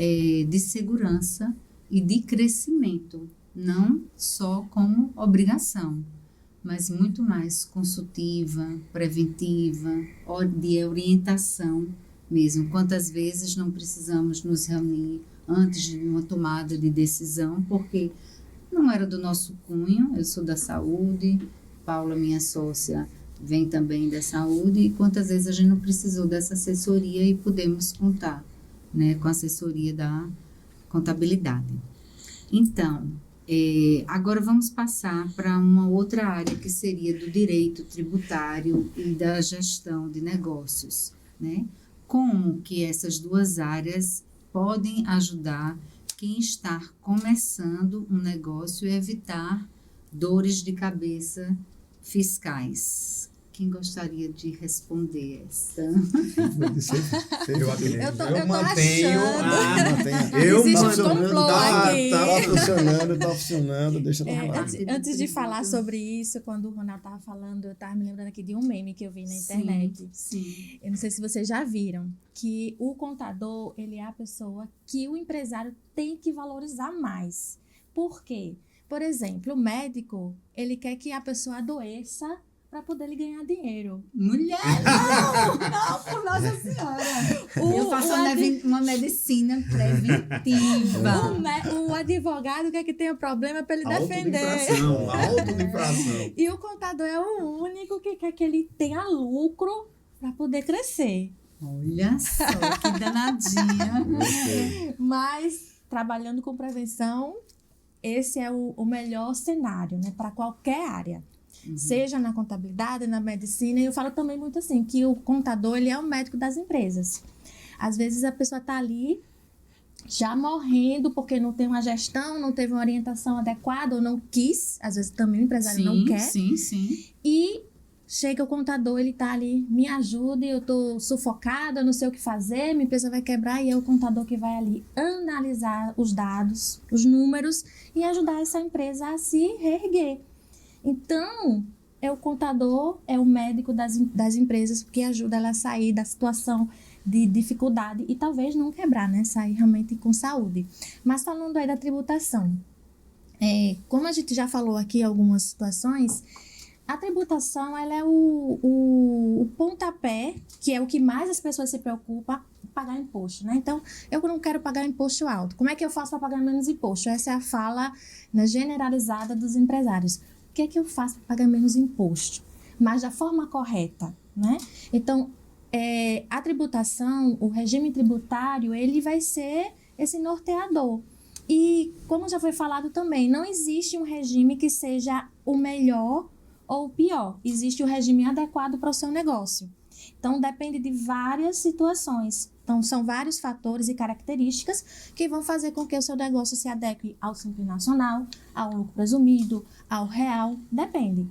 de segurança e de crescimento, não só como obrigação, mas muito mais consultiva, preventiva, de orientação mesmo. Quantas vezes não precisamos nos reunir antes de uma tomada de decisão, porque não era do nosso cunho. Eu sou da saúde, Paula, minha sócia, vem também da saúde, e quantas vezes a gente não precisou dessa assessoria e podemos contar, né, com a assessoria da contabilidade. Então, agora vamos passar para uma outra área que seria do direito tributário e da gestão de negócios, né? Como que essas duas áreas podem ajudar quem está começando um negócio e evitar dores de cabeça fiscais? Quem gostaria de responder essa? Eu mantenho. Existe um complô aqui. Tá funcionando, deixa ela falar. Antes de falar sobre isso, quando o Ronaldo estava falando, eu estava me lembrando aqui de um meme que eu vi na internet. Sim. Eu não sei se vocês já viram, que o contador, ele é a pessoa que o empresário tem que valorizar mais. Por quê? Por exemplo, o médico, ele quer que a pessoa adoeça para poder ele ganhar dinheiro. Mulher, não, por Nossa Senhora. Eu faço uma medicina preventiva. O advogado quer que tenha problema para ele defender. Auto de infração. E o contador é o único que quer que ele tenha lucro para poder crescer. Olha só, que danadinha. Mas, trabalhando com prevenção, esse é o melhor cenário, né, para qualquer área. Seja na contabilidade, na medicina. E eu falo também muito assim, que o contador, ele é o médico das empresas. Às vezes a pessoa está ali já morrendo porque não tem uma gestão, não teve uma orientação adequada ou não quis. Às vezes também o empresário não quer. Sim. E chega o contador, ele está ali, me ajude, eu estou sufocada, eu não sei o que fazer, minha empresa vai quebrar. E é o contador que vai ali analisar os dados, os números e ajudar essa empresa a se reerguer. Então, é o contador, é o médico das empresas que ajuda ela a sair da situação de dificuldade e talvez não quebrar, né? Sair realmente com saúde. Mas falando aí da tributação, como a gente já falou aqui em algumas situações, a tributação ela é o pontapé, que é o que mais as pessoas se preocupam, pagar imposto, né? Então, eu não quero pagar imposto alto. Como é que eu faço para pagar menos imposto? Essa é a fala, né, generalizada dos empresários. O que é que eu faço para pagar menos imposto? Mas da forma correta, né? Então, a tributação, o regime tributário, ele vai ser esse norteador. E, como já foi falado também, não existe um regime que seja o melhor ou o pior. Existe o regime adequado para o seu negócio. Então, depende de várias situações. Então, são vários fatores e características que vão fazer com que o seu negócio se adeque ao Simples Nacional, ao lucro presumido, ao real, depende.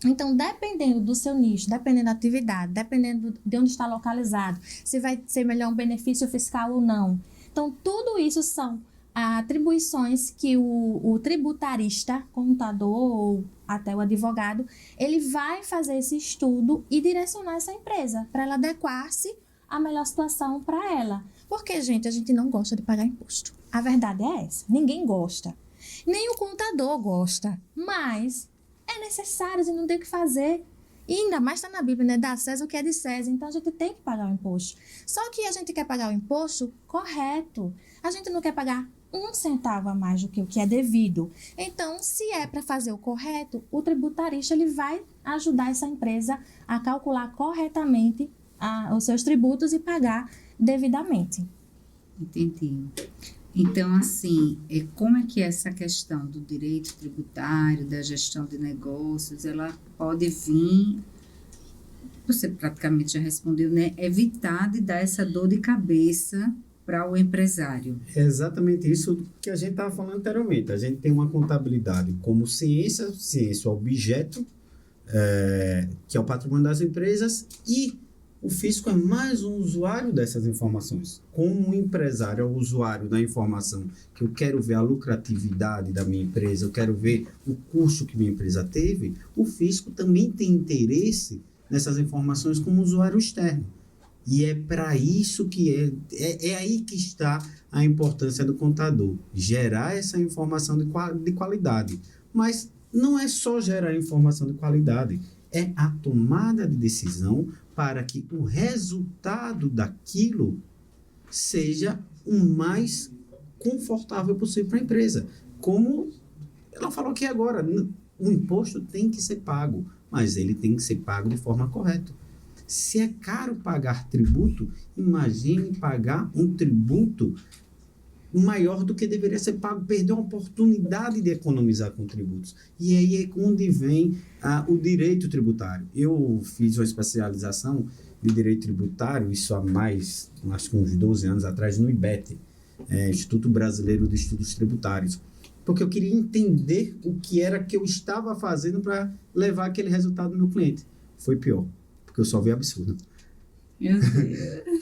Então, dependendo do seu nicho, dependendo da atividade, dependendo de onde está localizado, se vai ser melhor um benefício fiscal ou não. Então, tudo isso são atribuições que o tributarista, contador ou até o advogado, ele vai fazer esse estudo e direcionar essa empresa para ela adequar-se à melhor situação para ela. Porque, gente, a gente não gosta de pagar imposto. A verdade é essa. Ninguém gosta. Nem o contador gosta. Mas é necessário, a gente não tem o que fazer. E ainda mais está na Bíblia, né? Dá a César o que é de César. Então, a gente tem que pagar o imposto. Só que a gente quer pagar o imposto correto. A gente não quer pagar 1 centavo a mais do que o que é devido. Então, se é para fazer o correto, o tributarista ele vai ajudar essa empresa a calcular corretamente os seus tributos e pagar devidamente. Entendi. Então, assim, como é que essa questão do direito tributário, da gestão de negócios, ela pode vir, você praticamente já respondeu, né? Evitar de dar essa dor de cabeça para o empresário. É exatamente isso que a gente estava falando anteriormente. A gente tem uma contabilidade como ciência é o objeto, que é o patrimônio das empresas, e o fisco é mais um usuário dessas informações. Como um empresário é o usuário da informação, que eu quero ver a lucratividade da minha empresa, eu quero ver o custo que minha empresa teve, o fisco também tem interesse nessas informações como usuário externo. E é para isso que é aí que está a importância do contador, gerar essa informação de qualidade. Mas não é só gerar informação de qualidade, é a tomada de decisão para que o resultado daquilo seja o mais confortável possível para a empresa. Como ela falou aqui agora, o imposto tem que ser pago, mas ele tem que ser pago de forma correta. Se é caro pagar tributo, imagine pagar um tributo maior do que deveria ser pago, perder uma oportunidade de economizar com tributos. E aí é onde vem o direito tributário. Eu fiz uma especialização de direito tributário, isso há mais, acho que uns 12 anos atrás, no IBET, Instituto Brasileiro de Estudos Tributários, porque eu queria entender o que era que eu estava fazendo para levar aquele resultado no meu cliente. Foi pior, porque eu só vi absurdo.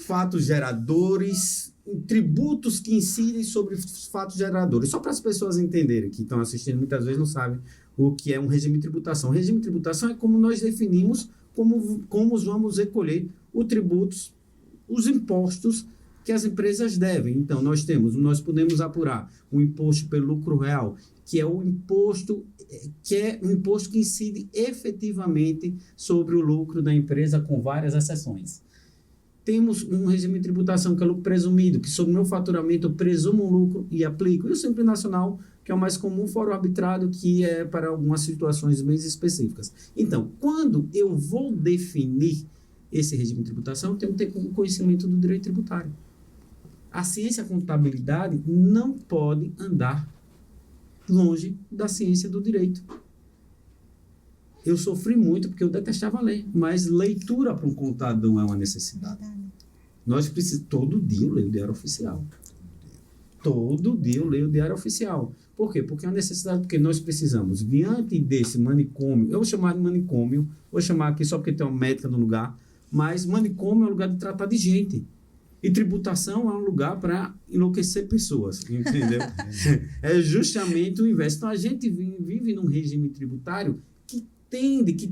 Fatos geradores, tributos que incidem sobre fatos geradores. Só para as pessoas entenderem, que estão assistindo muitas vezes não sabem o que é um regime de tributação. O regime de tributação é como nós definimos como vamos recolher os tributos, os impostos que as empresas devem. Então, nós podemos apurar o imposto pelo lucro real, que é um imposto que incide efetivamente sobre o lucro da empresa, com várias exceções. Temos um regime de tributação que é lucro presumido, que sobre o meu faturamento eu presumo um lucro e aplico. E o Simples Nacional, que é o mais comum, fora o arbitrário, que é para algumas situações bem específicas. Então, quando eu vou definir esse regime de tributação, eu tenho que ter conhecimento do direito tributário. A ciência, a contabilidade, não pode andar longe da ciência do direito. Eu sofri muito porque eu detestava ler, mas leitura para um contador é uma necessidade. Todo dia eu leio o Diário Oficial. Todo dia eu leio o Diário Oficial. Por quê? Porque é uma necessidade, porque nós precisamos, diante desse manicômio, eu vou chamar de manicômio, vou chamar aqui só porque tem uma médica no lugar, mas manicômio é um lugar de tratar de gente. E tributação é um lugar para enlouquecer pessoas, entendeu? É justamente o inverso. Então, a gente vive num regime tributário que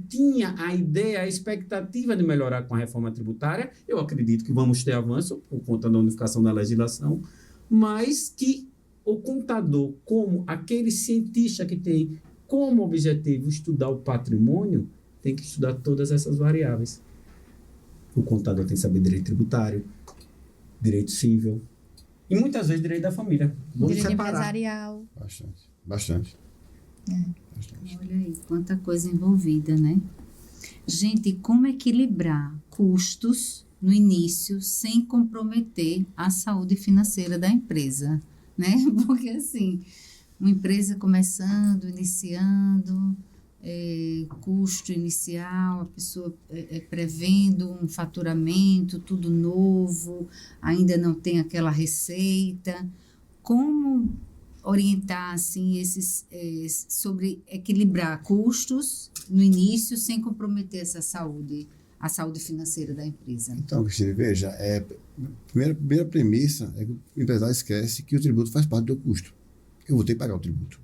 tinha a ideia, a expectativa de melhorar com a reforma tributária. Eu acredito que vamos ter avanço por conta da unificação da legislação, mas que o contador, como aquele cientista que tem como objetivo estudar o patrimônio, tem que estudar todas essas variáveis. O contador tem que saber direito tributário, direito civil e muitas vezes direito da família. Vamos direito separar. empresarial. Bastante. Olha aí, quanta coisa envolvida, né? Gente, como equilibrar custos no início sem comprometer a saúde financeira da empresa, né? Porque assim, uma empresa começando, iniciando, custo inicial, a pessoa prevendo um faturamento, tudo novo, ainda não tem aquela receita. Como orientar assim, sobre equilibrar custos no início sem comprometer a saúde financeira da empresa? Então, Cristina, veja, primeira premissa é que o empresário esquece que o tributo faz parte do custo. Eu vou ter que pagar o tributo.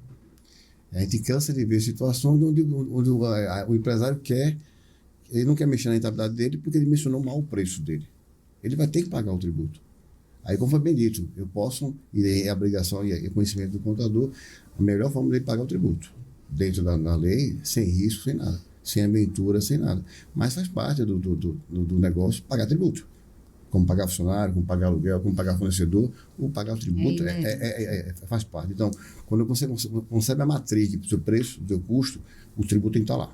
A gente cansa de ver situações onde o empresário ele não quer mexer na rentabilidade dele porque ele mencionou mal o preço dele. Ele vai ter que pagar o tributo. Aí, como foi bem dito, eu posso, e a obrigação e o conhecimento do contador, a melhor forma dele pagar o tributo. Dentro da lei, sem risco, sem nada. Sem aventura, sem nada. Mas faz parte do negócio pagar tributo. Como pagar funcionário, como pagar aluguel, como pagar fornecedor, ou pagar o tributo faz parte. Então, quando você concebe a matriz do seu preço, do seu custo, o tributo tem que estar lá.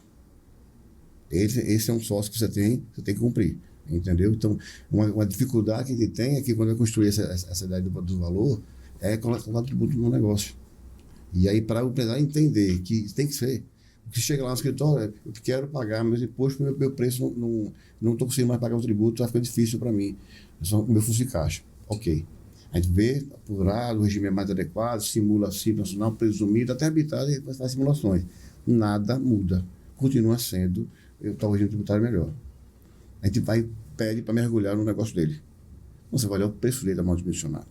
Esse é um sócio que você tem que cumprir. Entendeu? Então, uma dificuldade que a gente tem é que quando eu construir essa ideia do valor, é colocar o tributo no negócio. E aí, para o empresário entender que tem que ser, que chega lá no escritório, eu quero pagar meus impostos, meu preço não estou conseguindo mais pagar o tributo, vai ficar difícil para mim. Só o meu fluxo de caixa. Ok. A gente vê, apurado, o regime é mais adequado, simula Simples Nacional, presumido, até arbitrário e faz simulações. Nada muda. Continua sendo o regime tributário melhor. A gente pede para mergulhar no negócio dele. Você vai olhar o preço dele, da mal dimensionado.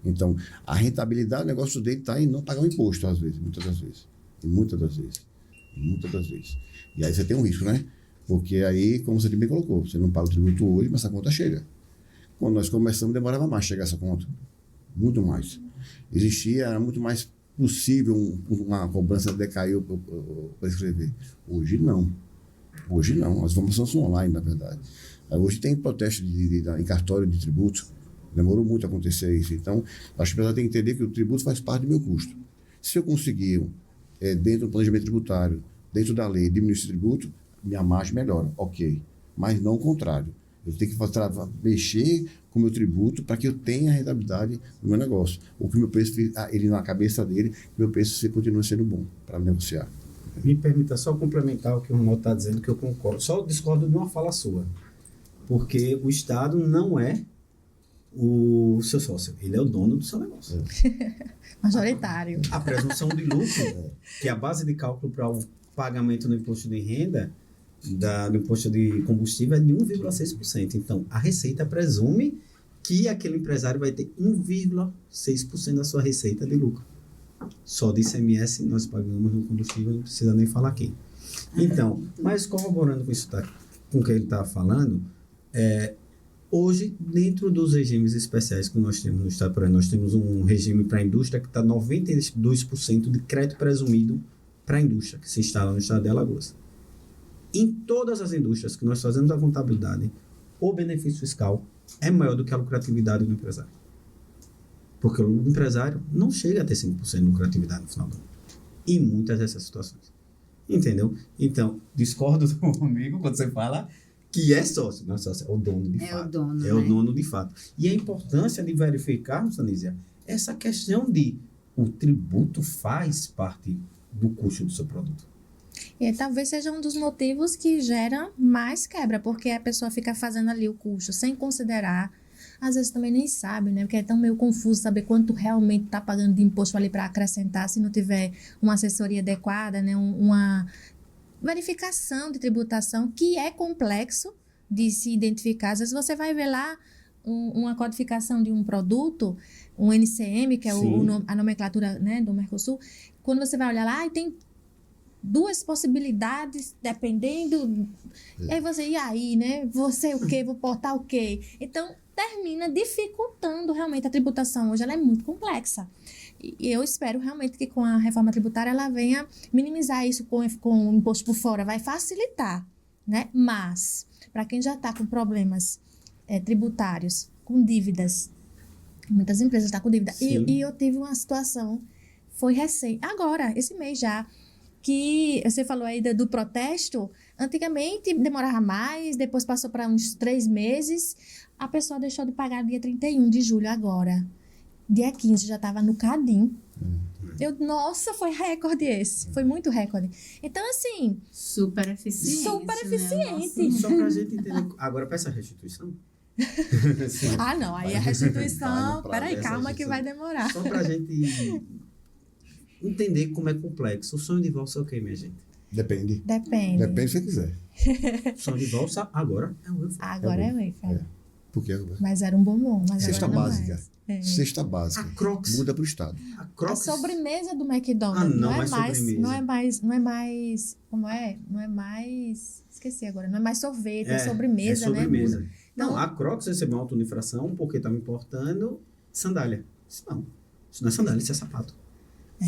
Então, a rentabilidade do negócio dele está em não pagar o imposto, às vezes, muitas das vezes. Muitas das vezes. E aí você tem um risco, né? Porque aí, como você bem colocou, você não paga o tributo hoje, mas essa conta chega. Quando nós começamos, demorava mais chegar essa conta. Muito mais. Era muito mais possível uma cobrança decair para escrever. Hoje não. As informações são online, na verdade. Hoje tem protesto em cartório de tributo. Demorou muito a acontecer isso. Então, acho que a pessoa tem que entender que o tributo faz parte do meu custo. Se eu conseguir, dentro do planejamento tributário, dentro da lei, diminuir esse tributo, minha margem melhora. Ok. Mas não o contrário. Eu tenho que mexer com o meu tributo para que eu tenha a rentabilidade do meu negócio. Ou que o meu preço, ele na cabeça dele, meu preço continue sendo bom para negociar. Me permita só complementar o que o Ronaldo está dizendo, que eu concordo. Só discordo de uma fala sua. Porque o Estado não é o seu sócio. Ele é o dono do seu negócio. Majoritário. A presunção de lucro, que é a base de cálculo para o pagamento do imposto de renda, do imposto de combustível, é de 1,6%. Então, a Receita presume que aquele empresário vai ter 1,6% da sua receita de lucro. Só de ICMS nós pagamos no combustível, não precisa nem falar aqui. Então, mas corroborando com isso, com o que ele está falando, hoje, dentro dos regimes especiais que nós temos no Estado, por exemplo, nós temos um regime para a indústria que está 92% de crédito presumido para a indústria, que se instala no Estado de Alagoas. Em todas as indústrias que nós fazemos a contabilidade, o benefício fiscal é maior do que a lucratividade do empresário. Porque o empresário não chega a ter 5% de lucratividade no final do ano. Em muitas dessas situações. Entendeu? Então, discordo do amigo quando você fala que é sócio. Não é sócio, é o dono de fato. O dono de fato. E a importância de verificarmos, Anísia, essa questão de o tributo faz parte do custo do seu produto. E talvez seja um dos motivos que gera mais quebra, porque a pessoa fica fazendo ali o custo sem considerar. Às vezes também nem sabe, né? Porque é tão meio confuso saber quanto realmente está pagando de imposto ali para acrescentar, se não tiver uma assessoria adequada, né? Uma verificação de tributação que é complexo de se identificar. Às vezes você vai ver lá uma codificação de um produto, um NCM, que é a nomenclatura, né, do Mercosul. Quando você vai olhar lá, tem duas possibilidades, dependendo. E aí, né? Você o quê? Vou portar o quê? Então, termina dificultando realmente a tributação. Hoje ela é muito complexa. E eu espero realmente que com a reforma tributária ela venha minimizar isso com o imposto por fora. Vai facilitar, né? Mas, para quem já está com problemas tributários, com dívidas, muitas empresas estão com dívida. E eu tive uma situação, foi recente, agora, esse mês já, que você falou aí do protesto. Antigamente demorava mais, depois passou para uns 3 meses, a pessoa deixou de pagar dia 31 de julho agora. Dia 15 já estava no CADIM. Nossa, foi recorde esse. Foi muito recorde. Então, assim... Super eficiente. Super eficiente. Né? Só pra gente entender. Agora, pra essa restituição. Ah, não. Aí a restituição... Vai, Peraí, essa calma que restituição. vai demorar. Só pra gente entender como é complexo. O sonho de valsa é o quê, minha gente? Depende. Depende. Depende se você quiser. O sonho de valsa agora é o UEFA. Agora é o Wafer. Porque Mas era um bombom. Mas cesta agora não básica. mais. É. Cesta A básica. Crocs. Muda pro estado. A A Crocs. sobremesa do McDonald's Ah, não, não é mas mais, sobremesa. não é mais, como é? Não é mais, esqueci agora, não é mais sorvete, é, sobremesa, é sobremesa. né? Não, Então- a Crocs recebeu uma auto-infração porque estava importando sandália. Isso não. Isso não é sandália, isso é sapato.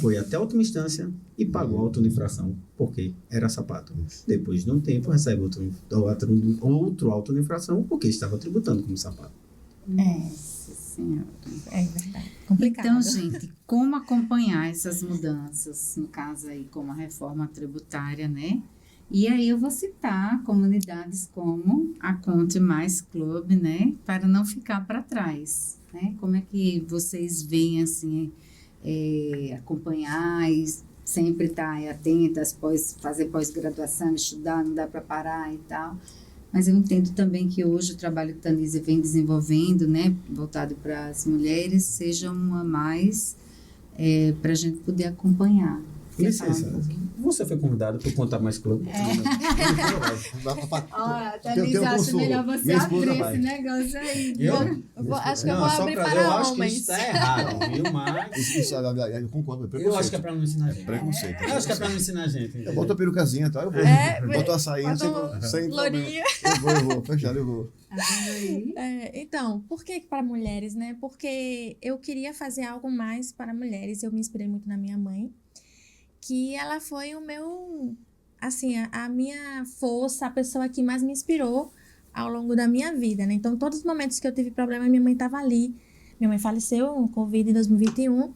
Foi até a última instância e pagou a auto-infração porque era sapato. Depois de um tempo recebe outro auto-infração porque estava tributando como sapato. Nossa Senhora. É verdade. Complicado. Então, gente, como acompanhar essas mudanças, no caso aí, como a reforma tributária, né? E aí eu vou citar comunidades como a Conte Mais Club, né? Para não ficar para trás, né? Como é que vocês veem, assim, acompanhar e sempre estar atentas, fazer pós-graduação, estudar, não dá para parar e tal. Mas eu entendo também que hoje o trabalho que a Tanise vem desenvolvendo, né, voltado para as mulheres, seja uma a mais para a gente poder acompanhar. Quer falar um Licença, pouquinho? você foi convidado por Contar Mais Clube? Ó, Tem um consolo. Minha esposa vai. negócio aí. Acho que eu Não, vou só abrir pra- para eu acho que homens. isso tá errado, viu? Mas Eu concordo, é preconceito. eu acho que é pra não ensinar a gente. Preconceito. Eu acho que é pra não ensinar a gente. Eu entendeu? boto a perucazinha, tá? Eu vou. Boto a sainha sem problema. Lourinho. Eu vou. Fechado, eu vou. Tá vendo aí? Então, por que para mulheres, né? Porque eu queria fazer algo mais para mulheres. Eu me inspirei muito na minha mãe, que ela foi o meu, assim, a minha força, a pessoa que mais me inspirou ao longo da minha vida, né? Então, todos os momentos que eu tive problema, minha mãe estava ali. Minha mãe faleceu com Covid em 2021.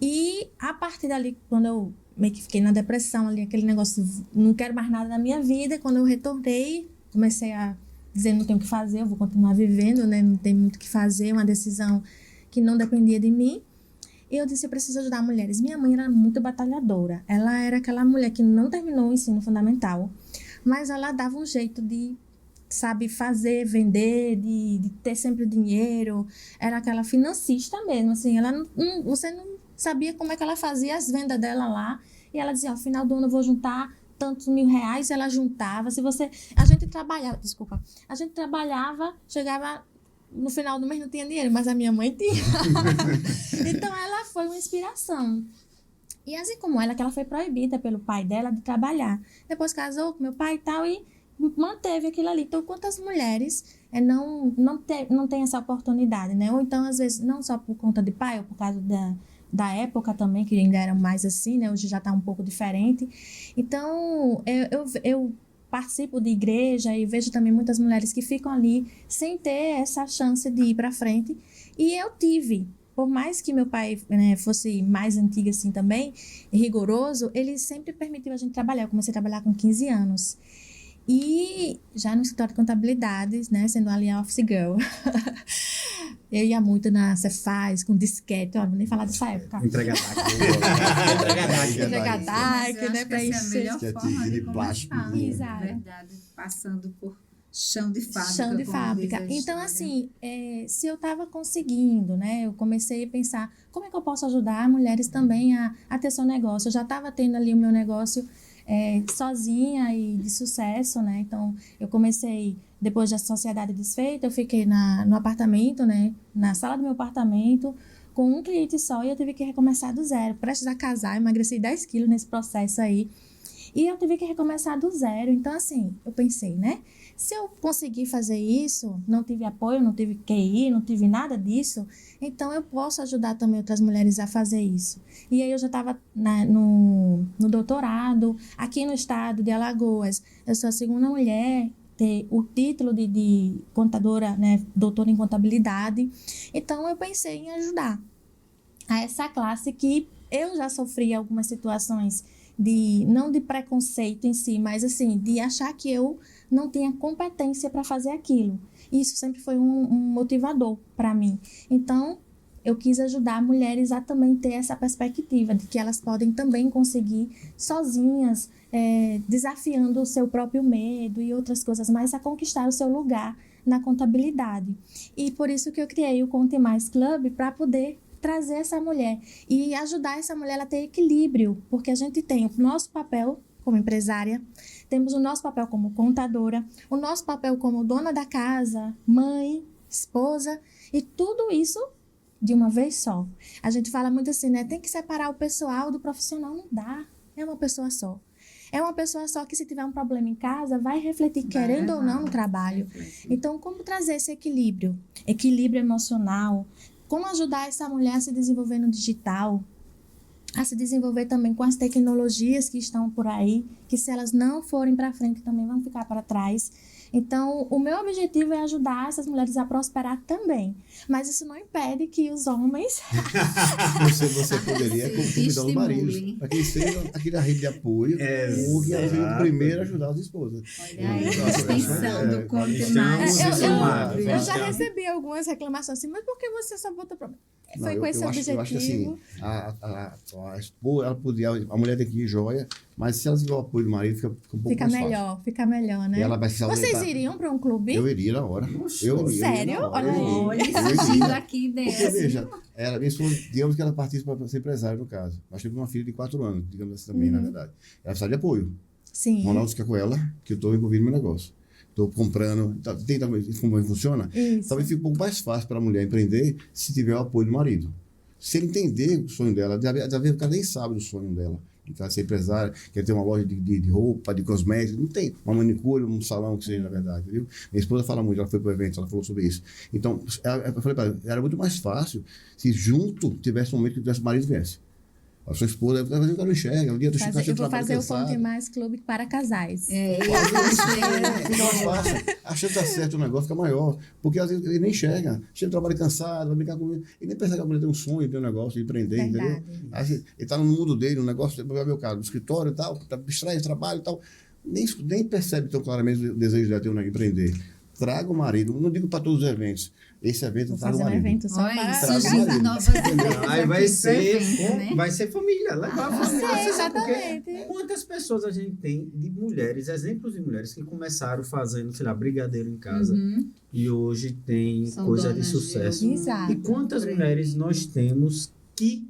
E a partir dali, quando eu meio que fiquei na depressão ali, aquele negócio, não quero mais nada na minha vida, quando eu retornei, comecei a dizer, não tenho o que fazer, eu vou continuar vivendo, né? Não tem muito o que fazer, uma decisão que não dependia de mim. E eu disse, eu preciso ajudar mulheres. Minha mãe era muito batalhadora. Ela era aquela mulher que não terminou o ensino fundamental, mas ela dava um jeito de, sabe, fazer, vender, de ter sempre dinheiro. Era aquela financista mesmo, assim. Ela você não sabia como é que ela fazia as vendas dela lá. E ela dizia, ao final do ano eu vou juntar tantos R$1.000. Ela juntava. A gente trabalhava, chegava... No final do mês não tinha dinheiro, mas a minha mãe tinha. Então, ela foi uma inspiração. E assim como ela, que ela foi proibida pelo pai dela de trabalhar. Depois casou com meu pai e tal, e manteve aquilo ali. Então, quantas mulheres não têm essa oportunidade, né? Ou então, às vezes, não só por conta de pai, ou por causa da época também, que ainda era mais assim, né? Hoje já está um pouco diferente. Então, eu participo de igreja e vejo também muitas mulheres que ficam ali sem ter essa chance de ir para frente. E eu tive, por mais que meu pai, né, fosse mais antigo assim também, rigoroso, ele sempre permitiu a gente trabalhar. Eu comecei a trabalhar com 15 anos. E já no escritório de contabilidade, né, sendo ali a office girl. Eu ia muito na Cefaz, com disquete, ó, não vou nem falar dessa época. Entrega Entregar Mas DAC, eu né, acho que pra essa é a encher. melhor Que é forma de de plástico, começar, né? Exato. verdade, passando por chão de fábrica. Chão de como fábrica. diz a Então, história. assim, se eu estava conseguindo, né? Eu comecei a pensar, como é que eu posso ajudar mulheres também a ter seu negócio? Eu já estava tendo ali o meu negócio sozinha e de sucesso, né? Então, eu comecei, depois da sociedade desfeita, eu fiquei no apartamento, né? Na sala do meu apartamento, com um cliente só, e eu tive que recomeçar do zero. Prestes a casar, emagreci 10 quilos nesse processo aí. E eu tive que recomeçar do zero. Então, assim, eu pensei, né? Se eu conseguir fazer isso, não tive apoio, não tive QI, não tive nada disso, então eu posso ajudar também outras mulheres a fazer isso. E aí eu já estava no doutorado, aqui no estado de Alagoas. Eu sou a segunda mulher ter o título de contadora, né, doutora em contabilidade. Então eu pensei em ajudar a essa classe que eu já sofri algumas situações não de preconceito em si, mas assim, de achar que eu não tinha competência para fazer aquilo. Isso sempre foi um motivador para mim. Então, eu quis ajudar mulheres a também ter essa perspectiva de que elas podem também conseguir sozinhas, desafiando o seu próprio medo e outras coisas, mas a conquistar o seu lugar na contabilidade. E por isso que eu criei o Conte Mais Club, para poder trazer essa mulher e ajudar essa mulher a ter equilíbrio, porque a gente tem o nosso papel como empresária, temos o nosso papel como contadora, o nosso papel como dona da casa, mãe, esposa, e tudo isso de uma vez só. A gente fala muito assim, né? Tem que separar o pessoal do profissional. Não dá. É uma pessoa só. É uma pessoa só que, se tiver um problema em casa, vai refletir, querendo ou não, no trabalho. Então, como trazer esse equilíbrio? Equilíbrio emocional. Como ajudar essa mulher a se desenvolver no digital? A se desenvolver também com as tecnologias que estão por aí, que se elas não forem para frente, também vão ficar para trás. Então, o meu objetivo é ajudar essas mulheres a prosperar também. Mas isso não impede que os homens... Você poderia convidar os maridos para que eles sejam aquela rede de apoio, que ajude primeiro a ajudar as esposas. Olha aí, a extensão do Conte Mais. Eu já recebi algumas reclamações assim, mas por que você só bota problema? Foi com esse objetivo. Eu acho que assim, a esposa, ela podia, a mulher tem que ir joia, mas se ela tiver o apoio do marido, fica um pouco mais fácil. Fica melhor, né? E ela vai se Vocês iriam para um clube? Eu iria na hora. Sério? Olha, surgindo aqui Porque, dessa. veja, minha esposa, digamos que ela participa para ser empresária, no caso. Nós temos uma filha de 4 anos, digamos assim também, na verdade. Ela precisa de apoio. Sim. O Ronaldo fica com ela, que eu estou envolvido no meu negócio. Estou comprando, tem também como funciona? Isso. Talvez fique um pouco mais fácil para a mulher empreender se tiver o apoio do marido. Se ele entender o sonho dela, às vezes o cara nem sabe do sonho dela. Então, ser empresária, quer ter uma loja de roupa, de cosméticos, não tem uma manicure, um salão que seja, na verdade, viu? Minha esposa fala muito, ela foi para o evento, ela falou sobre isso. Então, eu falei para ela, era muito mais fácil se junto tivesse um momento que o marido viesse. A sua esposa, às vezes, não enxerga. Um dia eu vou fazer o Conte Mais Clube para casais. Fica mais fácil. A chance de dar certo o negócio fica maior. Porque às vezes ele nem enxerga. Chega do trabalho cansado, vai brincar com ele. Ele nem percebe que a mulher tem um sonho, tem um negócio de empreender, entendeu? Ele está no mundo dele, um negócio, meu caso, no escritório e tal, distrai o trabalho e tal. Nem percebe tão claramente o desejo dela de empreender. Traga o marido. Não digo para todos os eventos. Esse evento traga o marido. Um evento só surgindo novas ideias. Aí vai ser, né? vai ser família. Levar a família. Exatamente. Quantas pessoas a gente tem de mulheres, exemplos de mulheres que começaram fazendo, sei lá, brigadeiro em casa e hoje tem São coisa de donas sucesso. Exato. E quantas mulheres nós temos que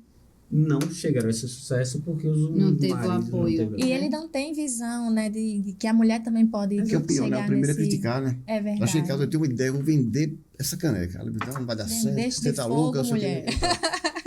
não chegaram a esse sucesso porque os Não teve o apoio. E ele não tem visão, né, de que a mulher também pode Que é o pior, né? O primeiro é criticar, né? É verdade. Eu achei em casa, eu tenho uma ideia, eu vou vender essa caneca. Ela me dá, não vai dar certo. Deixa Você de tá fogo, louca? mulher.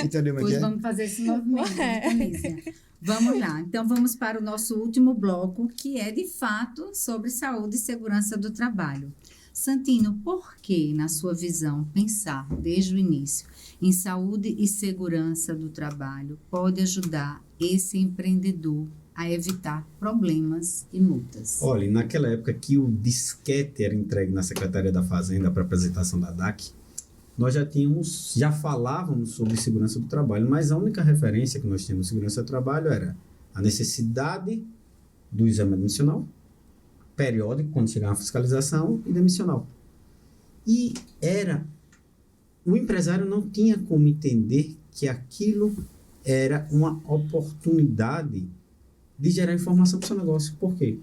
Entendeu, Pois vamos fazer esse movimento, Tunísia. Vamos lá. Então, vamos para o nosso último bloco, que é, de fato, sobre saúde e segurança do trabalho. Santino, por que, na sua visão, pensar desde o início em saúde e segurança do trabalho pode ajudar esse empreendedor a evitar problemas e multas? Olha, naquela época que o disquete era entregue na Secretaria da Fazenda para apresentação da DAC, nós já falávamos sobre segurança do trabalho, mas a única referência que nós tínhamos de segurança do trabalho era a necessidade do exame admissional, periódico, quando chegava a fiscalização, e demissional. E o empresário não tinha como entender que aquilo era uma oportunidade de gerar informação para o seu negócio. Por quê?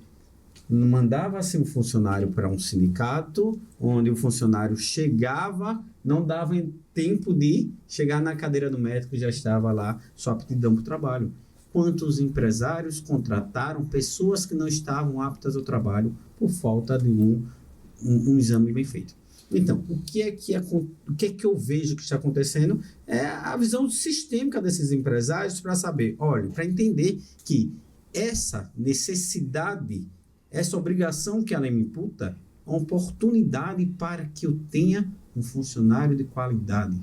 Mandava-se um funcionário para um sindicato, onde o funcionário chegava, não dava tempo de chegar na cadeira do médico, já estava lá sua aptidão para o trabalho. Quantos empresários contrataram pessoas que não estavam aptas ao trabalho por falta de um exame bem feito? Então, o que é que eu vejo que está acontecendo é a visão sistêmica desses empresários para saber, olha, para entender que essa necessidade, essa obrigação que a lei me imputa, é uma oportunidade para que eu tenha um funcionário de qualidade,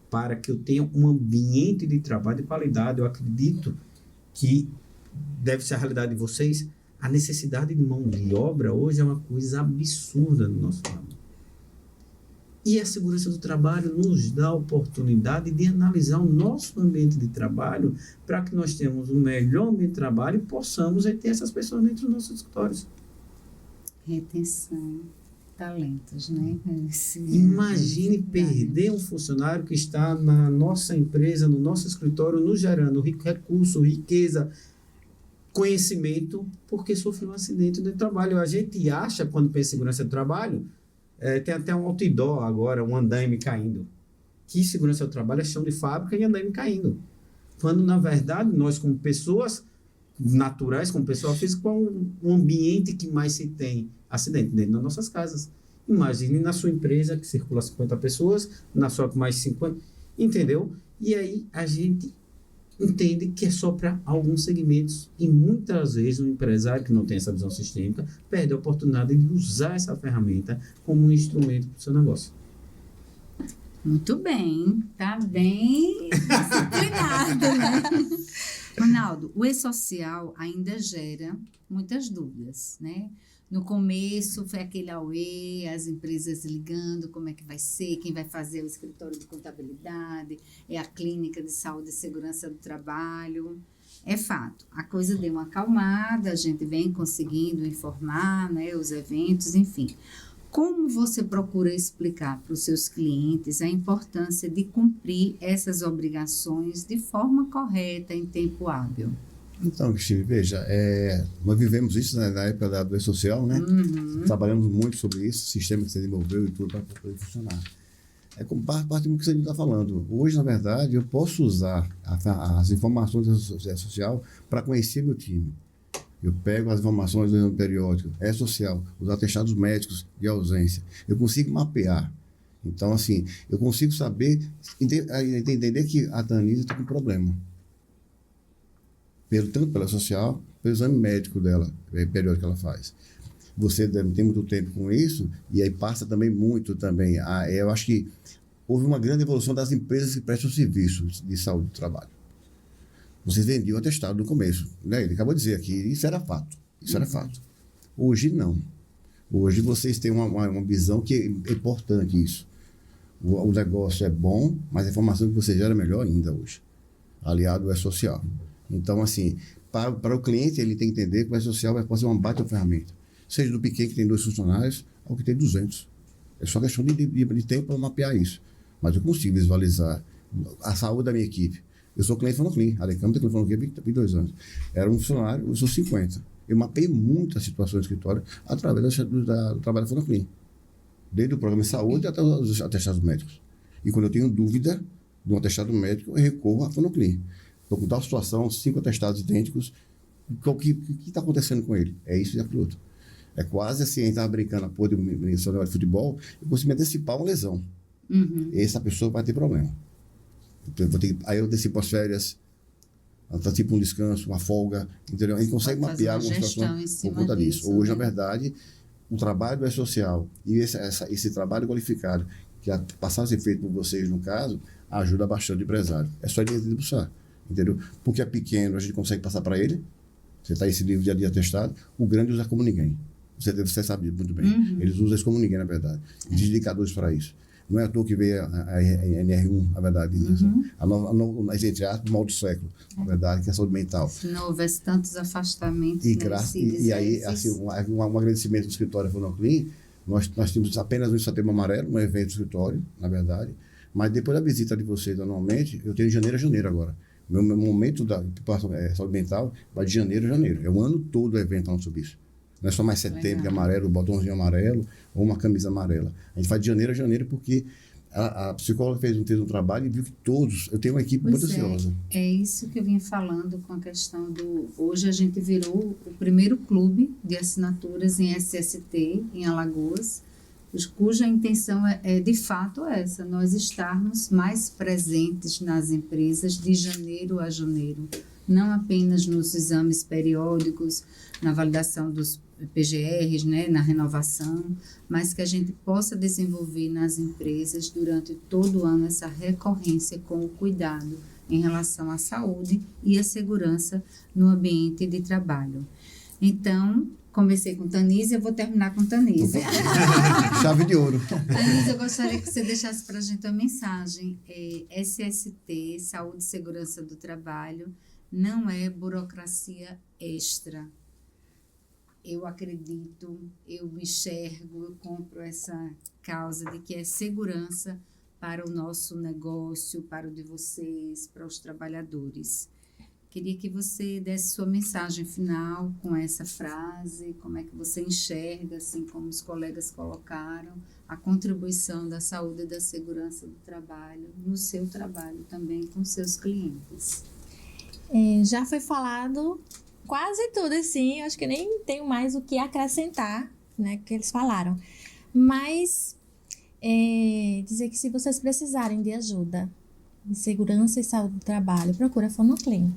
para que eu tenha um ambiente de trabalho de qualidade. Eu acredito que deve ser a realidade de vocês, a necessidade de mão de obra hoje é uma coisa absurda no nosso ramo. E a segurança do trabalho nos dá a oportunidade de analisar o nosso ambiente de trabalho para que nós tenhamos o melhor ambiente de trabalho e possamos reter essas pessoas dentro dos nossos escritórios. Retenção. talentos, né? Imagine perder um funcionário que está na nossa empresa, no nosso escritório, nos gerando recurso, riqueza, conhecimento, porque sofreu um acidente no trabalho. A gente acha, quando pensa em segurança do trabalho, tem até um outdoor agora, um andaime caindo. Que segurança do trabalho é chão de fábrica e andaime caindo. Quando, na verdade, nós, como pessoas naturais, como pessoa física, qual o ambiente que mais se tem acidente? Dentro das nossas casas. Imagine na sua empresa, que circula 50 pessoas, na sua com mais 50, entendeu? E aí a gente entende que é só para alguns segmentos e muitas vezes o empresário que não tem essa visão sistêmica perde a oportunidade de usar essa ferramenta como um instrumento para o seu negócio. Muito bem, tá bem disciplinado, né? Ronaldo, o e-social ainda gera muitas dúvidas, né? No começo foi aquele auê, as empresas ligando como é que vai ser, quem vai fazer o escritório de contabilidade, é a clínica de saúde e segurança do trabalho. É fato, a coisa deu uma acalmada, a gente vem conseguindo informar, né, os eventos, enfim. Como você procura explicar para os seus clientes a importância de cumprir essas obrigações de forma correta em tempo hábil? Então, Cristina, veja, nós vivemos isso, né, na época do e-social, né? Trabalhamos muito sobre isso, o sistema que você desenvolveu e tudo para poder funcionar. É como parte do que você está falando. Hoje, na verdade, eu posso usar as informações do e-social para conhecer meu time. Eu pego as informações do exame periódico, social, os atestados médicos de ausência. Eu consigo mapear. Então, assim, eu consigo saber, entender que a Tanisa está com problema. Tanto pela social, pelo exame médico dela, periódico que ela faz. Você tem muito tempo com isso, e aí passa também muito também. Eu acho que houve uma grande evolução das empresas que prestam serviços de saúde do trabalho. Vocês vendiam atestado no começo, né? Ele acabou de dizer aqui, isso era fato. Isso era fato. Hoje, não. Hoje, vocês têm uma visão que é importante isso. O negócio é bom, mas a informação que você gera é melhor ainda hoje. Aliado é social. Então, assim, para o cliente, ele tem que entender que o social pode ser uma baita ferramenta. Seja do pequeno que tem 2 funcionários, ou que tem 200. É só questão de tempo para mapear isso. Mas eu consigo visualizar a saúde da minha equipe. Eu sou cliente Fonoclin, a Decâmara tem cliente Fonoclin há 22 anos. Era um funcionário, eu sou 50. Eu mapeei muitas situações do escritório através do trabalho da Fonoclin. Desde o programa de saúde até os atestados médicos. E quando eu tenho dúvida de um atestado médico, eu recorro à Fonoclin. Estou com tal situação, 5 atestados idênticos, o que está acontecendo com ele? É isso e aquilo outro. É quase assim, a gente estava brincando a porra de futebol, eu consigo me antecipar uma lesão. Essa pessoa vai ter problema. Então, aí eu antecipo as férias, antecipo um descanso, uma folga, entendeu? A gente consegue mapear alguma situação por conta disso. Hoje, na verdade, o trabalho é social e esse trabalho qualificado, que passar a ser feito por vocês, no caso, ajuda bastante o empresário. É só ele buscar, entendeu? Porque é pequeno, a gente consegue passar para ele. Você está esse livro de atestado, o grande usa como ninguém. Você sabe muito bem. Eles usam isso como ninguém, na verdade. Existem indicadores para isso. Não é à toa que veio a NR1, na verdade. Entre aspas, o mal do século, na verdade, que é a saúde mental. Se não houvesse tantos afastamentos. E aí, assim, um agradecimento do escritório Fonoclin, nós temos apenas um Setembro Amarelo, um evento do escritório, na verdade, mas depois da visita de vocês, anualmente, eu tenho de janeiro a janeiro agora. Meu momento da saúde mental vai de janeiro a janeiro. É o ano todo o evento falando sobre isso. Não é só mais setembro, que é amarelo, o botãozinho amarelo, ou uma camisa amarela. A gente faz de janeiro a janeiro porque a psicóloga fez um trabalho e viu que todos... Eu tenho uma equipe muito ansiosa. É isso que eu vinha falando com a questão do... Hoje a gente virou o primeiro clube de assinaturas em SST, em Alagoas, cuja intenção é de fato essa, nós estarmos mais presentes nas empresas de janeiro a janeiro. Não apenas nos exames periódicos, na validação dos PGRs, né, na renovação, mas que a gente possa desenvolver nas empresas durante todo o ano essa recorrência com o cuidado em relação à saúde e à segurança no ambiente de trabalho. Então, comecei com Tanise, eu vou terminar com Tanise. Chave de ouro. Tanise, eu gostaria que você deixasse para a gente uma mensagem. SST, Saúde e Segurança do Trabalho, não é burocracia extra. eu acredito, eu me enxergo, eu compro essa causa de que é segurança para o nosso negócio, para o de vocês, para os trabalhadores. Queria que você desse sua mensagem final com essa frase, como é que você enxerga, assim como os colegas colocaram, a contribuição da saúde e da segurança do trabalho no seu trabalho também com seus clientes. Já foi falado quase tudo, assim, acho que nem tenho mais o que acrescentar, né, que eles falaram. Mas dizer que se vocês precisarem de ajuda em segurança e saúde do trabalho, procura a Fonoclin.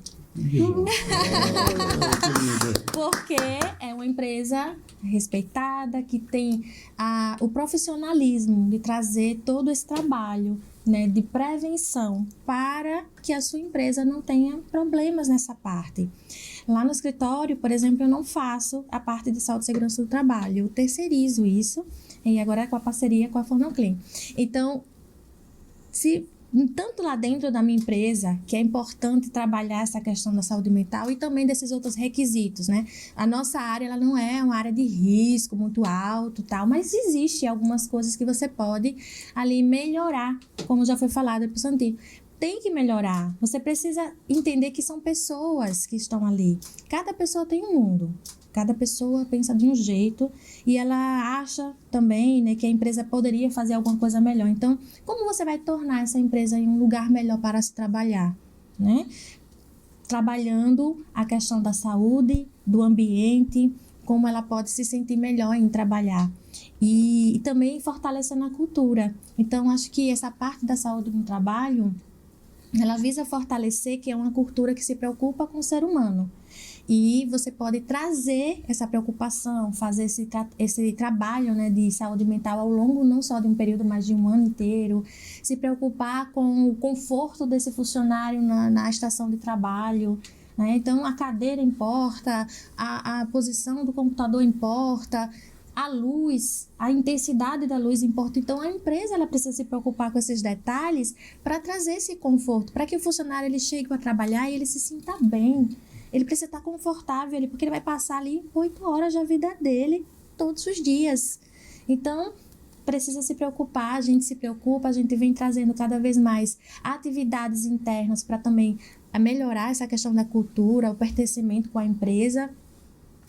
Porque é uma empresa respeitada, que tem o profissionalismo de trazer todo esse trabalho, né, de prevenção para que a sua empresa não tenha problemas nessa parte. Lá no escritório, por exemplo, eu não faço a parte de saúde e segurança do trabalho, eu terceirizo isso, e agora é com a parceria com a Fonoclin. Então, tanto lá dentro da minha empresa, que é importante trabalhar essa questão da saúde mental e também desses outros requisitos, né? A nossa área, ela não é uma área de risco muito alto, tal, mas existe algumas coisas que você pode ali melhorar, como já foi falado por Santino. Tem que melhorar. Você precisa entender que são pessoas que estão ali. Cada pessoa tem um mundo. Cada pessoa pensa de um jeito e ela acha também, né, que a empresa poderia fazer alguma coisa melhor. Então, como você vai tornar essa empresa em um lugar melhor para se trabalhar, né? Trabalhando a questão da saúde, do ambiente, como ela pode se sentir melhor em trabalhar. E também fortalecendo a cultura. Então, acho que essa parte da saúde no trabalho, ela visa fortalecer que é uma cultura que se preocupa com o ser humano. E você pode trazer essa preocupação, fazer esse trabalho, né, de saúde mental ao longo não só de um período, mas de um ano inteiro. Se preocupar com o conforto desse funcionário na estação de trabalho, né? Então, a cadeira importa, a posição do computador importa, a luz, a intensidade da luz importa. Então, a empresa ela precisa se preocupar com esses detalhes para trazer esse conforto, para que o funcionário ele chegue para trabalhar e ele se sinta bem. Ele precisa estar confortável ali, porque ele vai passar ali 8 horas da vida dele todos os dias. Então, precisa se preocupar, a gente se preocupa, a gente vem trazendo cada vez mais atividades internas para também melhorar essa questão da cultura, o pertencimento com a empresa.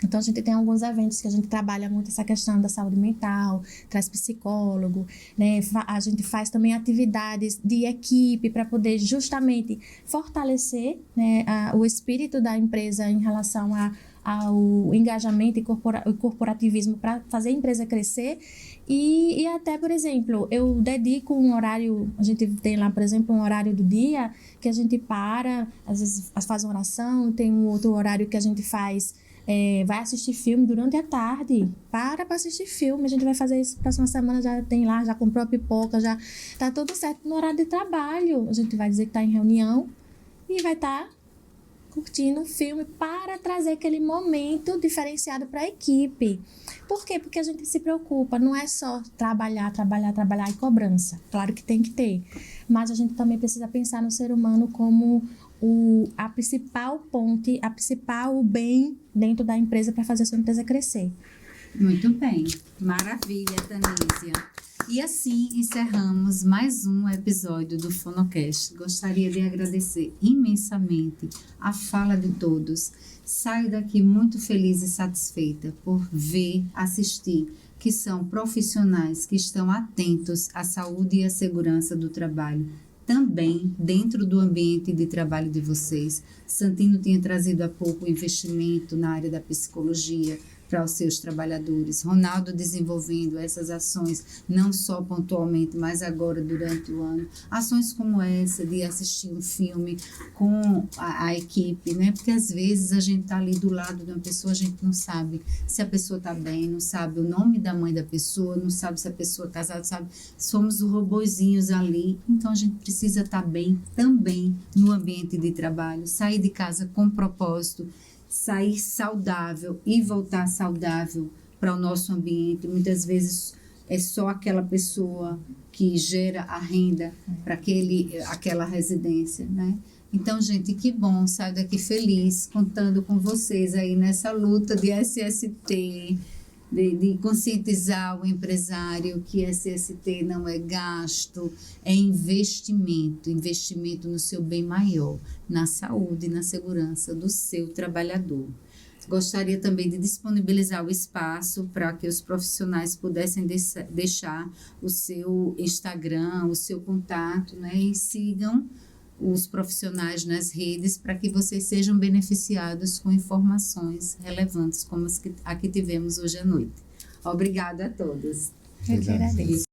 Então, a gente tem alguns eventos que a gente trabalha muito essa questão da saúde mental, traz psicólogo, né? A gente faz também atividades de equipe para poder justamente fortalecer, né, o espírito da empresa em relação ao engajamento e corporativismo para fazer a empresa crescer. E até, por exemplo, eu dedico um horário, a gente tem lá, por exemplo, um horário do dia que a gente às vezes faz uma oração, tem um outro horário que a gente vai assistir filme durante a tarde. Para assistir filme. A gente vai fazer isso próxima semana, já tem lá, já comprou a pipoca, já tá tudo certo no horário de trabalho. A gente vai dizer que tá em reunião e vai estar curtindo um filme para trazer aquele momento diferenciado para a equipe. Por quê? Porque a gente se preocupa, não é só trabalhar e cobrança. Claro que tem que ter, mas a gente também precisa pensar no ser humano como a principal ponte, a principal bem dentro da empresa para fazer a sua empresa crescer. Muito bem, maravilha, Tanísia. E assim encerramos mais um episódio do Fonocast. Gostaria de agradecer imensamente a fala de todos. Saio daqui muito feliz e satisfeita por assistir, que são profissionais que estão atentos à saúde e à segurança do trabalho, também dentro do ambiente de trabalho de vocês. Santino tinha trazido há pouco o investimento na área da psicologia para os seus trabalhadores. Ronaldo desenvolvendo essas ações, não só pontualmente, mas agora durante o ano. Ações como essa de assistir um filme com a equipe, né? Porque às vezes a gente está ali do lado de uma pessoa, a gente não sabe se a pessoa está bem, não sabe o nome da mãe da pessoa, não sabe se a pessoa é casada, sabe? Somos os robozinhos ali, então a gente precisa estar bem também no ambiente de trabalho, sair de casa com propósito, sair saudável e voltar saudável para o nosso ambiente. Muitas vezes é só aquela pessoa que gera a renda para aquela residência, né? Então, gente, que bom, saio daqui feliz, contando com vocês aí nessa luta de SST, de conscientizar o empresário que SST não é gasto, é investimento no seu bem maior, na saúde e na segurança do seu trabalhador. Gostaria também de disponibilizar o espaço para que os profissionais pudessem deixar o seu Instagram, o seu contato, né? E sigam os profissionais nas redes para que vocês sejam beneficiados com informações relevantes como a que tivemos hoje à noite. Obrigada a todos. Eu que agradeço.